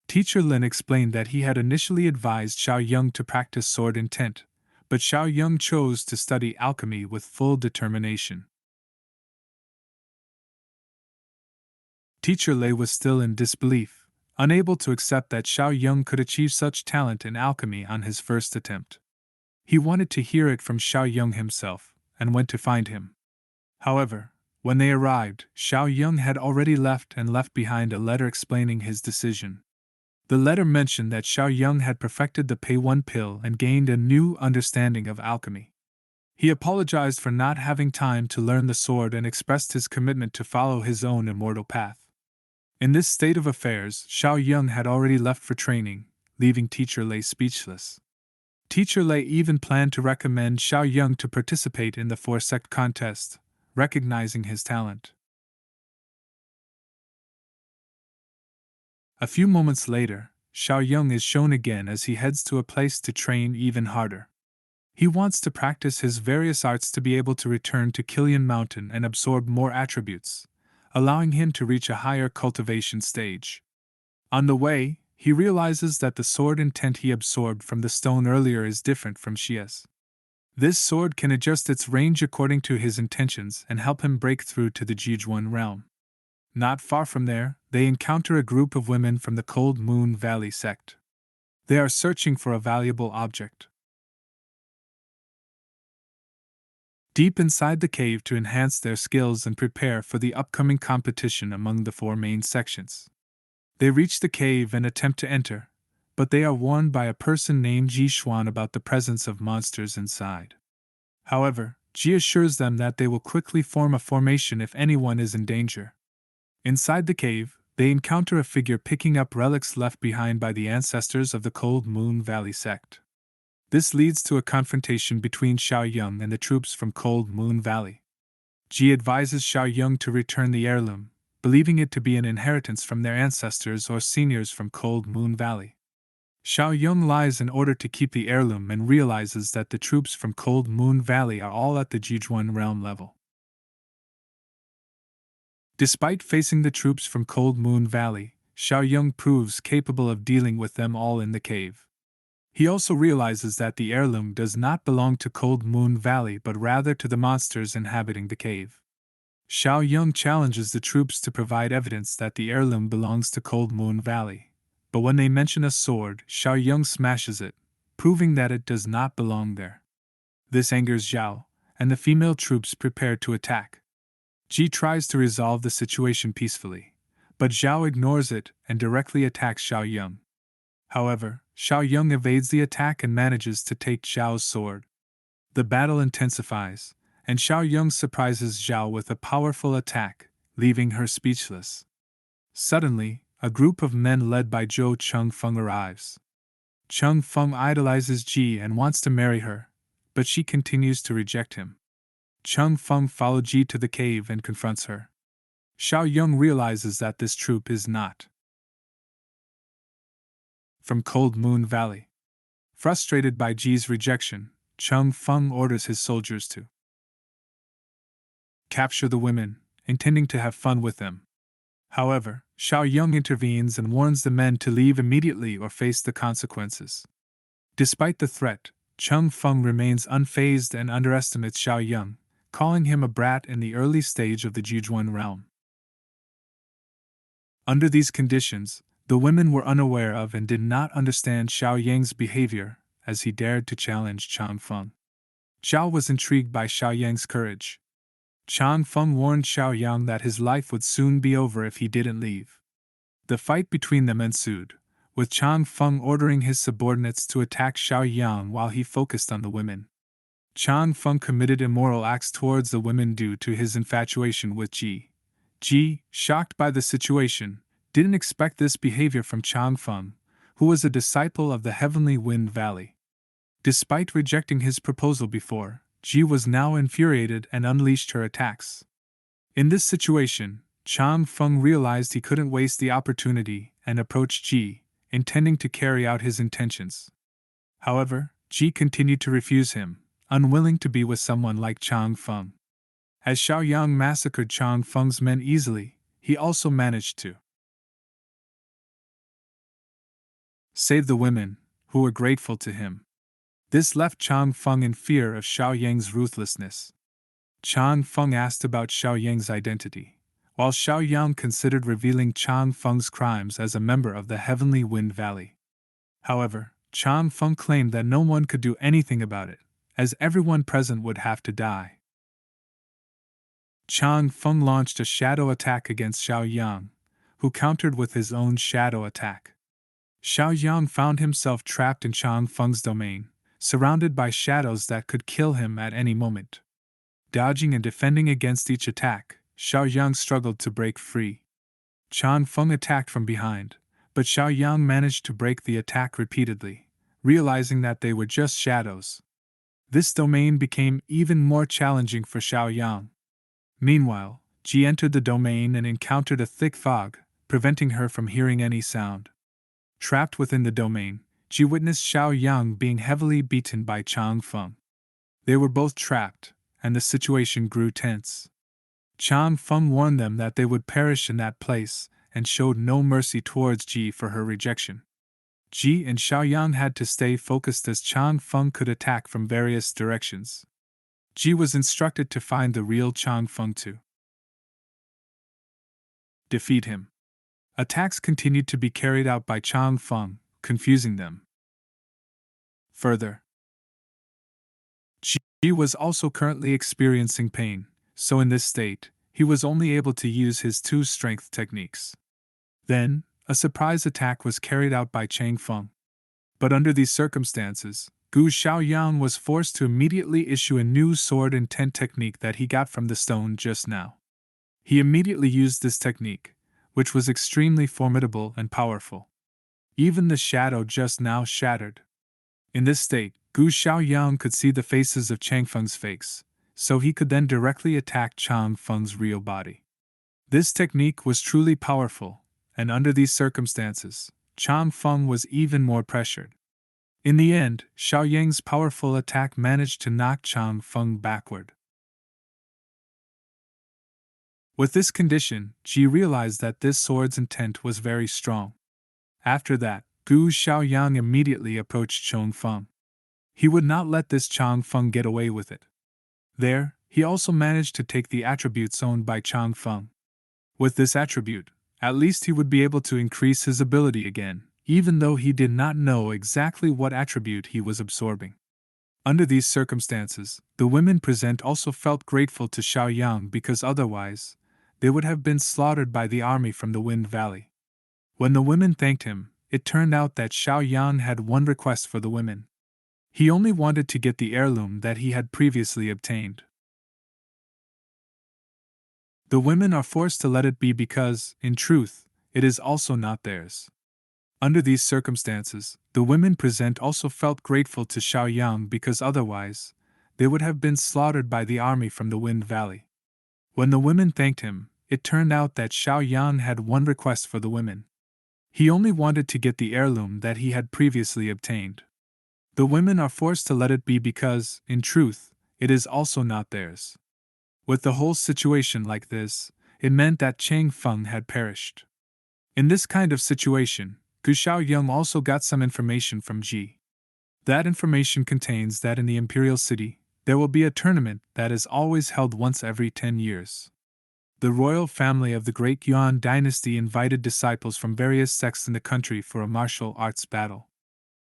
Teacher Lin explained that he had initially advised Xiaoyang to practice sword intent, but Xiaoyang chose to study alchemy with full determination. Teacher Lei was still in disbelief, unable to accept that Xiaoyang could achieve such talent in alchemy on his first attempt. He wanted to hear it from Xiaoyang himself, and went to find him. However, when they arrived, Xiaoyang had already left behind a letter explaining his decision. The letter mentioned that Xiaoyang had perfected the Pei 1 pill and gained a new understanding of alchemy. He apologized for not having time to learn the sword and expressed his commitment to follow his own immortal path. In this state of affairs, Xiaoyang had already left for training, leaving Teacher Lei speechless. Teacher Lei even planned to recommend Xiaoyang to participate in the 4-sect contest, recognizing his talent. A few moments later, Xiaoyang is shown again as he heads to a place to train even harder. He wants to practice his various arts to be able to return to Killian Mountain and absorb more attributes, allowing him to reach a higher cultivation stage. On the way, he realizes that the sword intent he absorbed from the stone earlier is different from Xia's. This sword can adjust its range according to his intentions and help him break through to the Jijuan realm. Not far from there, they encounter a group of women from the Cold Moon Valley sect. They are searching for a valuable object. Deep inside the cave to enhance their skills and prepare for the upcoming competition among the 4 main sections. They reach the cave and attempt to enter, but they are warned by a person named Ji Xuan about the presence of monsters inside. However, Ji assures them that they will quickly form a formation if anyone is in danger. Inside the cave, they encounter a figure picking up relics left behind by the ancestors of the Cold Moon Valley sect. This leads to a confrontation between Shaoyang and the troops from Cold Moon Valley. Ji advises Shaoyang to return the heirloom, believing it to be an inheritance from their ancestors or seniors from Cold Moon Valley. Shaoyang lies in order to keep the heirloom and realizes that the troops from Cold Moon Valley are all at the Jijuan realm level. Despite facing the troops from Cold Moon Valley, Shaoyang proves capable of dealing with them all in the cave. He also realizes that the heirloom does not belong to Cold Moon Valley but rather to the monsters inhabiting the cave. Shaoyang challenges the troops to provide evidence that the heirloom belongs to Cold Moon Valley, but when they mention a sword, Shaoyang smashes it, proving that it does not belong there. This angers Zhao, and the female troops prepare to attack. Ji tries to resolve the situation peacefully, but Zhao ignores it and directly attacks Shaoyang. However, Shaoyang evades the attack and manages to take Zhao's sword. The battle intensifies, and Shaoyang surprises Zhao with a powerful attack, leaving her speechless. Suddenly, a group of men led by Zhou Chengfeng arrives. Chengfeng idolizes Ji and wants to marry her, but she continues to reject him. Chengfeng follows Ji to the cave and confronts her. Shaoyang realizes that this troop is not from Cold Moon Valley. Frustrated by Ji's rejection, Chengfeng orders his soldiers to capture the women, intending to have fun with them. However, Shaoyang intervenes and warns the men to leave immediately or face the consequences. Despite the threat, Chengfeng remains unfazed and underestimates Shaoyang, calling him a brat in the early stage of the Jijuan realm. Under these conditions, the women were unaware of and did not understand Shaoyang's behavior, as he dared to challenge Chengfeng. Zhao was intrigued by Shaoyang's courage. Chengfeng warned Shaoyang that his life would soon be over if he didn't leave. The fight between them ensued, with Chengfeng ordering his subordinates to attack Shaoyang while he focused on the women. Chengfeng committed immoral acts towards the women due to his infatuation with Ji. Ji, shocked by the situation, didn't expect this behavior from Chengfeng, who was a disciple of the Heavenly Wind Valley. Despite rejecting his proposal before, Ji was now infuriated and unleashed her attacks. In this situation, Chengfeng realized he couldn't waste the opportunity and approached Ji, intending to carry out his intentions. However, Ji continued to refuse him, unwilling to be with someone like Chengfeng. As Shaoyang massacred Chengfeng's men easily, he also managed to save the women, who were grateful to him. This left Chengfeng in fear of Shaoyang's ruthlessness. Chengfeng asked about Shaoyang's identity, while Shaoyang considered revealing Chengfeng's crimes as a member of the Heavenly Wind Valley. However, Chengfeng claimed that no one could do anything about it, as everyone present would have to die. Chengfeng launched a shadow attack against Shaoyang, who countered with his own shadow attack. Shaoyang found himself trapped in Chengfeng's domain, surrounded by shadows that could kill him at any moment. Dodging and defending against each attack, Shaoyang struggled to break free. Chengfeng attacked from behind, but Shaoyang managed to break the attack repeatedly, realizing that they were just shadows. This domain became even more challenging for Shaoyang. Meanwhile, Ji entered the domain and encountered a thick fog, preventing her from hearing any sound. Trapped within the domain, Ji witnessed Shaoyang being heavily beaten by Chengfeng. They were both trapped, and the situation grew tense. Chengfeng warned them that they would perish in that place, and showed no mercy towards Ji for her rejection. Ji and Shaoyang had to stay focused as Chengfeng could attack from various directions. Ji was instructed to find the real Chengfeng to defeat him. Attacks continued to be carried out by Chengfeng, confusing them. Further, Ji was also currently experiencing pain, so in this state, he was only able to use his two strength techniques. Then, a surprise attack was carried out by Chengfeng. But under these circumstances, Gu Shaoyang was forced to immediately issue a new sword intent technique that he got from the stone just now. He immediately used this technique, which was extremely formidable and powerful. Even the shadow just now shattered. In this state, Gu Shaoyang could see the faces of Changfeng's face, so he could then directly attack Changfeng's real body. This technique was truly powerful, and under these circumstances, Changfeng was even more pressured. In the end, Shaoyang's powerful attack managed to knock Changfeng backward. With this condition, Ji realized that this sword's intent was very strong. After that, Gu Shaoyang immediately approached Changfeng. He would not let this Changfeng get away with it. There, he also managed to take the attributes owned by Changfeng. With this attribute, at least he would be able to increase his ability again, even though he did not know exactly what attribute he was absorbing. Under these circumstances, the women present also felt grateful to Shaoyang because otherwise, they would have been slaughtered by the army from the Wind Valley. When the women thanked him, it turned out that Shaoyang had one request for the women. He only wanted to get the heirloom that he had previously obtained. The women are forced to let it be because, in truth, it is also not theirs. Under these circumstances, the women present also felt grateful to Shaoyang because otherwise, they would have been slaughtered by the army from the Wind Valley. When the women thanked him, it turned out that Shaoyang had one request for the women. He only wanted to get the heirloom that he had previously obtained. The women are forced to let it be because, in truth, it is also not theirs. With the whole situation like this, it meant that Changfeng had perished. In this kind of situation, Gu Shaoyang also got some information from Ji. That information contains that in the Imperial City, there will be a tournament that is always held once every 10 years. The royal family of the Great Yuan dynasty invited disciples from various sects in the country for a martial arts battle.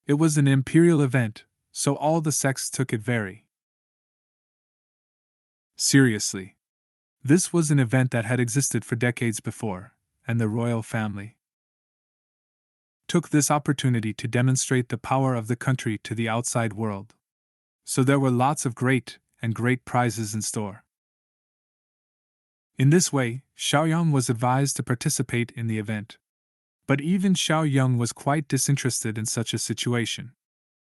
It was an imperial event, so all the sects took it very seriously. This was an event that had existed for decades before, and the royal family took this opportunity to demonstrate the power of the country to the outside world. So there were lots of great prizes in store. In this way, Shaoyang was advised to participate in the event. But even Shaoyang was quite disinterested in such a situation.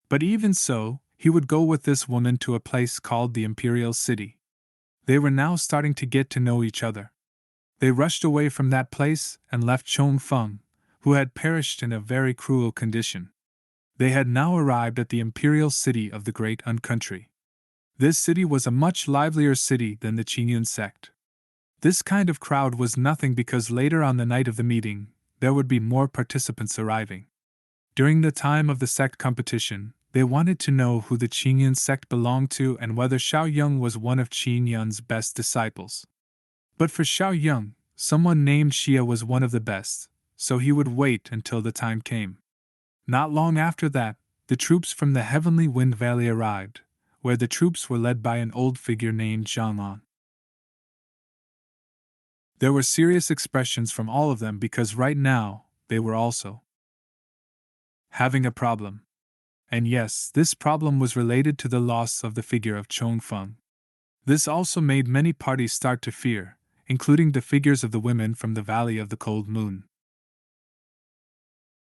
But even so, he would go with this woman to a place called the Imperial City. They were now starting to get to know each other. They rushed away from that place and left Chongfeng, who had perished in a very cruel condition. They had now arrived at the Imperial City of the Great Un country. This city was a much livelier city than the Qingyun sect. This kind of crowd was nothing because later on the night of the meeting, there would be more participants arriving. During the time of the sect competition, they wanted to know who the Qingyun sect belonged to and whether Shaoyang was one of Qingyun's best disciples. But for Shaoyang, someone named Xia was one of the best, so he would wait until the time came. Not long after that, the troops from the Heavenly Wind Valley arrived, where the troops were led by an old figure named Zhang. There were serious expressions from all of them because right now, they were also having a problem. And yes, this problem was related to the loss of the figure of Chongfeng. This also made many parties start to fear, including the figures of the women from the Valley of the Cold Moon.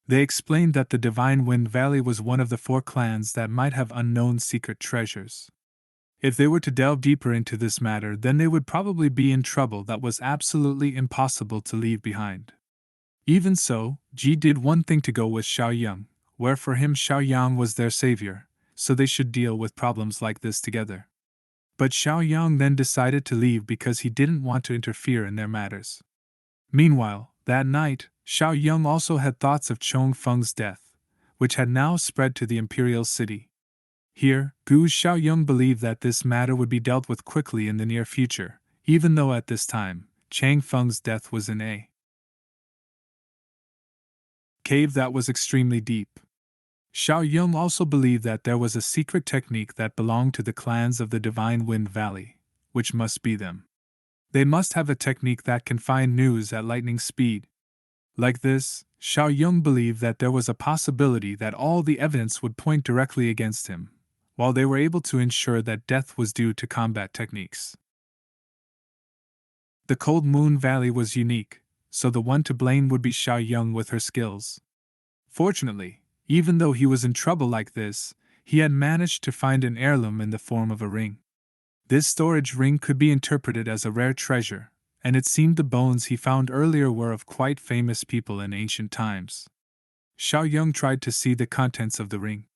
They explained that the Divine Wind Valley was one of the 4 clans that might have unknown secret treasures. If they were to delve deeper into this matter, then they would probably be in trouble that was absolutely impossible to leave behind. Even so, Ji did one thing to go with Shaoyang, where for him Shaoyang was their savior, so they should deal with problems like this together. But Shaoyang then decided to leave because he didn't want to interfere in their matters. Meanwhile, that night, Shaoyang also had thoughts of Chongfeng's death, which had now spread to the Imperial City. Here, Gu Shaoyang believed that this matter would be dealt with quickly in the near future, even though at this time, Changfeng's death was in a cave that was extremely deep. Shaoyang also believed that there was a secret technique that belonged to the clans of the Divine Wind Valley, which must be them. They must have a technique that can find news at lightning speed. Like this, Xiaoyang believed that there was a possibility that all the evidence would point directly against him, while they were able to ensure that death was due to combat techniques. The Cold Moon Valley was unique, so the one to blame would be Xiaoyang with her skills. Fortunately, even though he was in trouble like this, he had managed to find an heirloom in the form of a ring. This storage ring could be interpreted as a rare treasure, and it seemed the bones he found earlier were of quite famous people in ancient times. Xiaoyang tried to see the contents of the ring.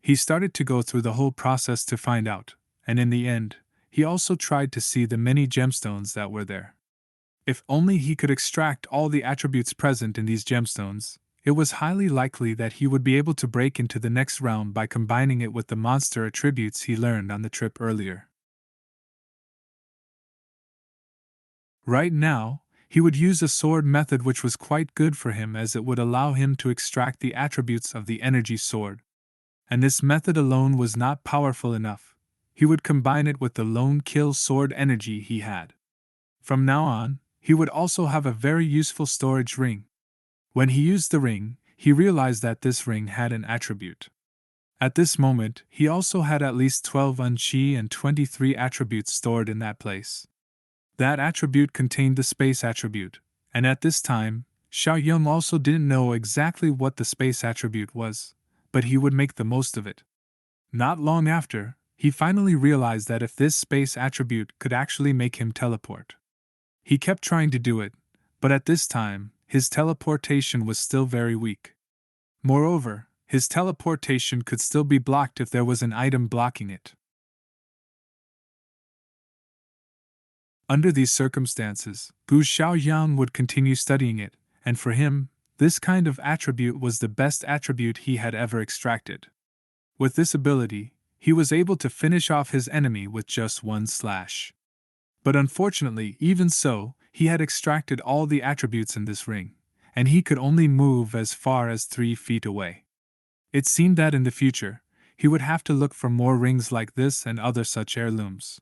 He started to go through the whole process to find out, and in the end, he also tried to see the many gemstones that were there. If only he could extract all the attributes present in these gemstones, it was highly likely that he would be able to break into the next realm by combining it with the monster attributes he learned on the trip earlier. Right now, he would use a sword method which was quite good for him as it would allow him to extract the attributes of the energy sword. And this method alone was not powerful enough. He would combine it with the lone kill sword energy he had. From now on, he would also have a very useful storage ring. When he used the ring, he realized that this ring had an attribute. At this moment, he also had at least 12 unqi and 23 attributes stored in that place. That attribute contained the space attribute, and at this time, Xiaoyang also didn't know exactly what the space attribute was, but he would make the most of it. Not long after, he finally realized that if this space attribute could actually make him teleport. He kept trying to do it, but at this time, his teleportation was still very weak. Moreover, his teleportation could still be blocked if there was an item blocking it. Under these circumstances, Gu Shaoyang would continue studying it, and for him, this kind of attribute was the best attribute he had ever extracted. With this ability, he was able to finish off his enemy with just one slash. But unfortunately, even so, he had extracted all the attributes in this ring, and he could only move as far as 3 feet away. It seemed that in the future, he would have to look for more rings like this and other such heirlooms.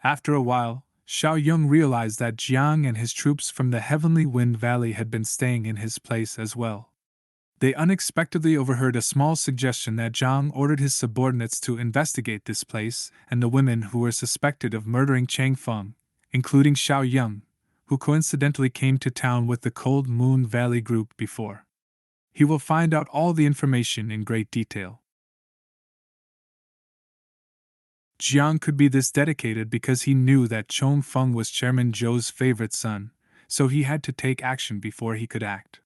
After a while, Xiaoyang realized that Jiang and his troops from the Heavenly Wind Valley had been staying in his place as well. They unexpectedly overheard a small suggestion that Jiang ordered his subordinates to investigate this place and the women who were suspected of murdering Chang Feng, including Xiaoyang, who coincidentally came to town with the Cold Moon Valley group before. He will find out all the information in great detail. Jiang could be this dedicated because he knew that Chong Feng was Chairman Zhou's favorite son, so he had to take action before he could act.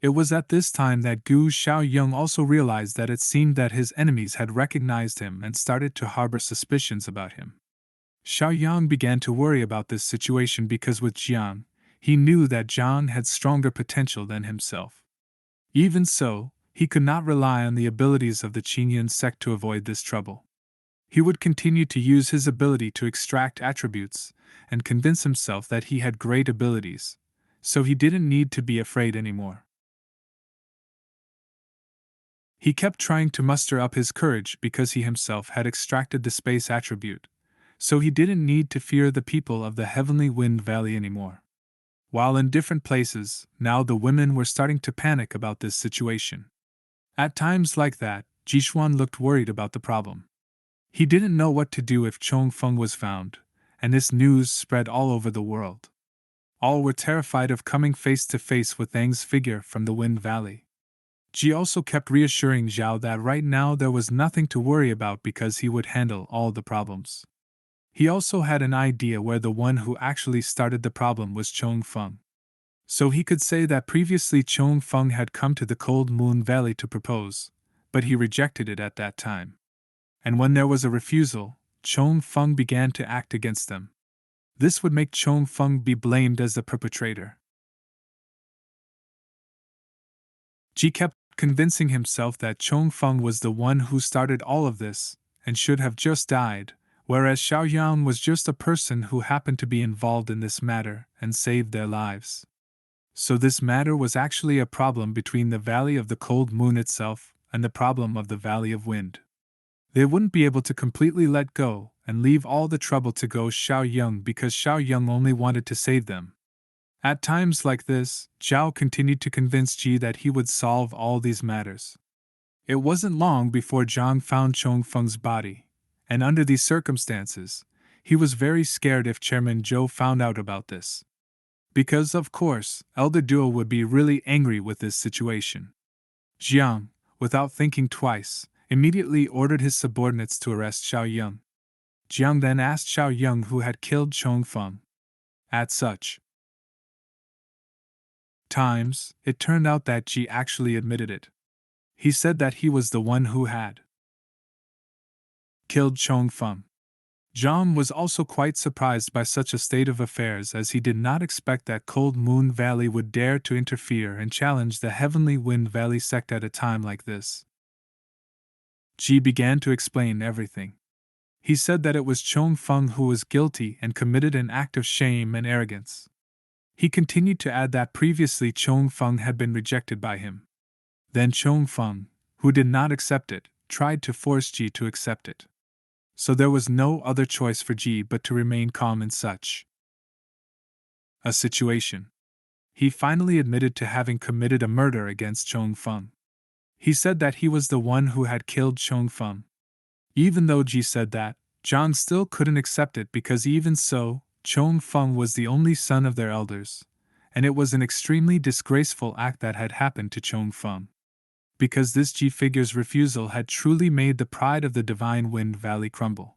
It was at this time that Gu Shaoyang also realized that it seemed that his enemies had recognized him and started to harbor suspicions about him. Xiaoyang began to worry about this situation because with Jiang, he knew that Jiang had stronger potential than himself. Even so, he could not rely on the abilities of the Qingyun sect to avoid this trouble. He would continue to use his ability to extract attributes and convince himself that he had great abilities, so he didn't need to be afraid anymore. He kept trying to muster up his courage because he himself had extracted the space attribute, so he didn't need to fear the people of the Heavenly Wind Valley anymore. While in different places, now the women were starting to panic about this situation. At times like that, Jishuan looked worried about the problem. He didn't know what to do if Chong Feng was found, and this news spread all over the world. All were terrified of coming face to face with Ang's figure from the Wind Valley. Ji also kept reassuring Zhao that right now there was nothing to worry about because he would handle all the problems. He also had an idea where the one who actually started the problem was Chong Feng. So he could say that previously Chong Feng had come to the Cold Moon Valley to propose, but he rejected it at that time. And when there was a refusal, Chong Feng began to act against them. This would make Chong Feng be blamed as the perpetrator. Ji kept convincing himself that Chong Feng was the one who started all of this, and should have just died, whereas Xiaoyang was just a person who happened to be involved in this matter and saved their lives. So this matter was actually a problem between the Valley of the Cold Moon itself and the problem of the Valley of Wind. They wouldn't be able to completely let go and leave all the trouble to Gu Shaoyang because Xiaoyang only wanted to save them. At times like this, Zhao continued to convince Ji that he would solve all these matters. It wasn't long before Zhang found Chong Feng's body, and under these circumstances, he was very scared if Chairman Zhou found out about this. Because, of course, Elder Duo would be really angry with this situation. Jiang, without thinking twice, immediately ordered his subordinates to arrest Shaoyang. Jiang then asked Shaoyang who had killed Chong Feng. At such times, it turned out that Ji actually admitted it. He said that he was the one who had killed Chong Feng. Zhang was also quite surprised by such a state of affairs, as he did not expect that Cold Moon Valley would dare to interfere and challenge the Heavenly Wind Valley sect at a time like this. Ji began to explain everything. He said that it was Chong Feng who was guilty and committed an act of shame and arrogance. He continued to add that previously Chong Feng had been rejected by him. Then Chong Feng, who did not accept it, tried to force Ji to accept it. So there was no other choice for Ji but to remain calm in such a situation. He finally admitted to having committed a murder against Chong Feng. He said that he was the one who had killed Chong Feng. Even though Ji said that, Zhang still couldn't accept it, because even so, Chong Feng was the only son of their elders, and it was an extremely disgraceful act that had happened to Chong Feng. Because this Ji figure's refusal had truly made the pride of the Divine Wind Valley crumble.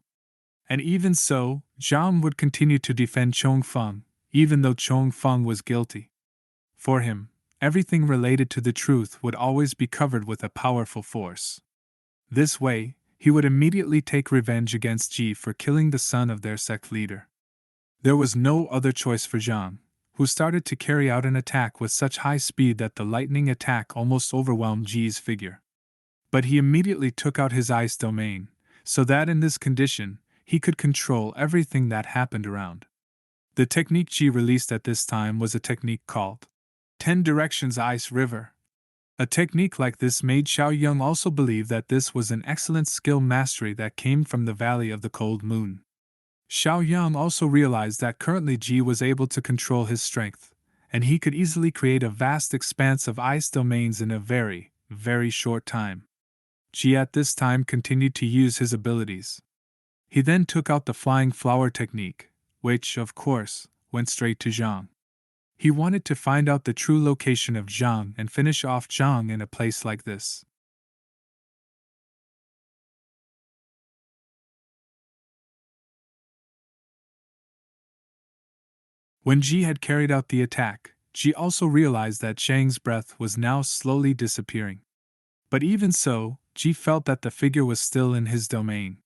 And even so, Zhang would continue to defend Chong Feng, even though Chong Feng was guilty. For him, everything related to the truth would always be covered with a powerful force. This way, he would immediately take revenge against Ji for killing the son of their sect leader. There was no other choice for Zhang, who started to carry out an attack with such high speed that the lightning attack almost overwhelmed Ji's figure. But he immediately took out his ice domain, so that in this condition, he could control everything that happened around. The technique Ji released at this time was a technique called 10 Directions Ice River. A technique like this made Shaoyang also believe that this was an excellent skill mastery that came from the Valley of the Cold Moon. Shaoyang also realized that currently Ji was able to control his strength, and he could easily create a vast expanse of ice domains in a very, very short time. Ji at this time continued to use his abilities. He then took out the flying flower technique, which, of course, went straight to Zhang. He wanted to find out the true location of Zhang and finish off Zhang in a place like this. When Ji had carried out the attack, Ji also realized that Shang's breath was now slowly disappearing. But even so, Ji felt that the figure was still in his domain.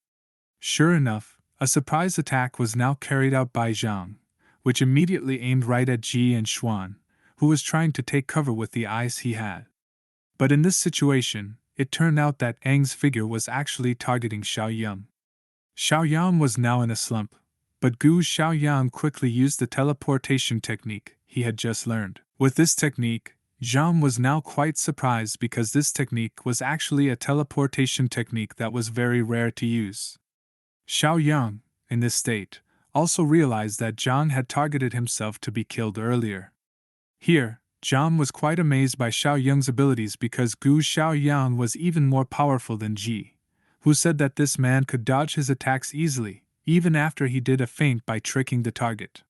Sure enough, a surprise attack was now carried out by Zhang, which immediately aimed right at Ji and Xuan, who was trying to take cover with the ice he had. But in this situation, it turned out that Aang's figure was actually targeting Shaoyang. Shaoyang was now in a slump, but Gu Shaoyang quickly used the teleportation technique he had just learned. With this technique, Zhang was now quite surprised, because this technique was actually a teleportation technique that was very rare to use. Shaoyang, in this state, also realized that Zhang had targeted himself to be killed earlier. Here, Zhang was quite amazed by Shaoyang's abilities, because Gu Shaoyang was even more powerful than Ji, who said that this man could dodge his attacks easily, even after he did a feint by tricking the target.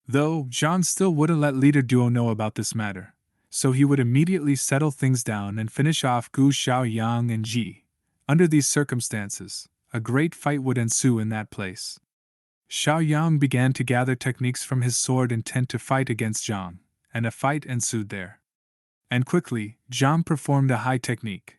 Though, Zhang still wouldn't let Leader Duo know about this matter, so he would immediately settle things down and finish off Gu Shaoyang and Ji. Under these circumstances, a great fight would ensue in that place. Shaoyang began to gather techniques from his sword, intent to fight against Zhang, and a fight ensued there. And quickly, Zhang performed a high technique.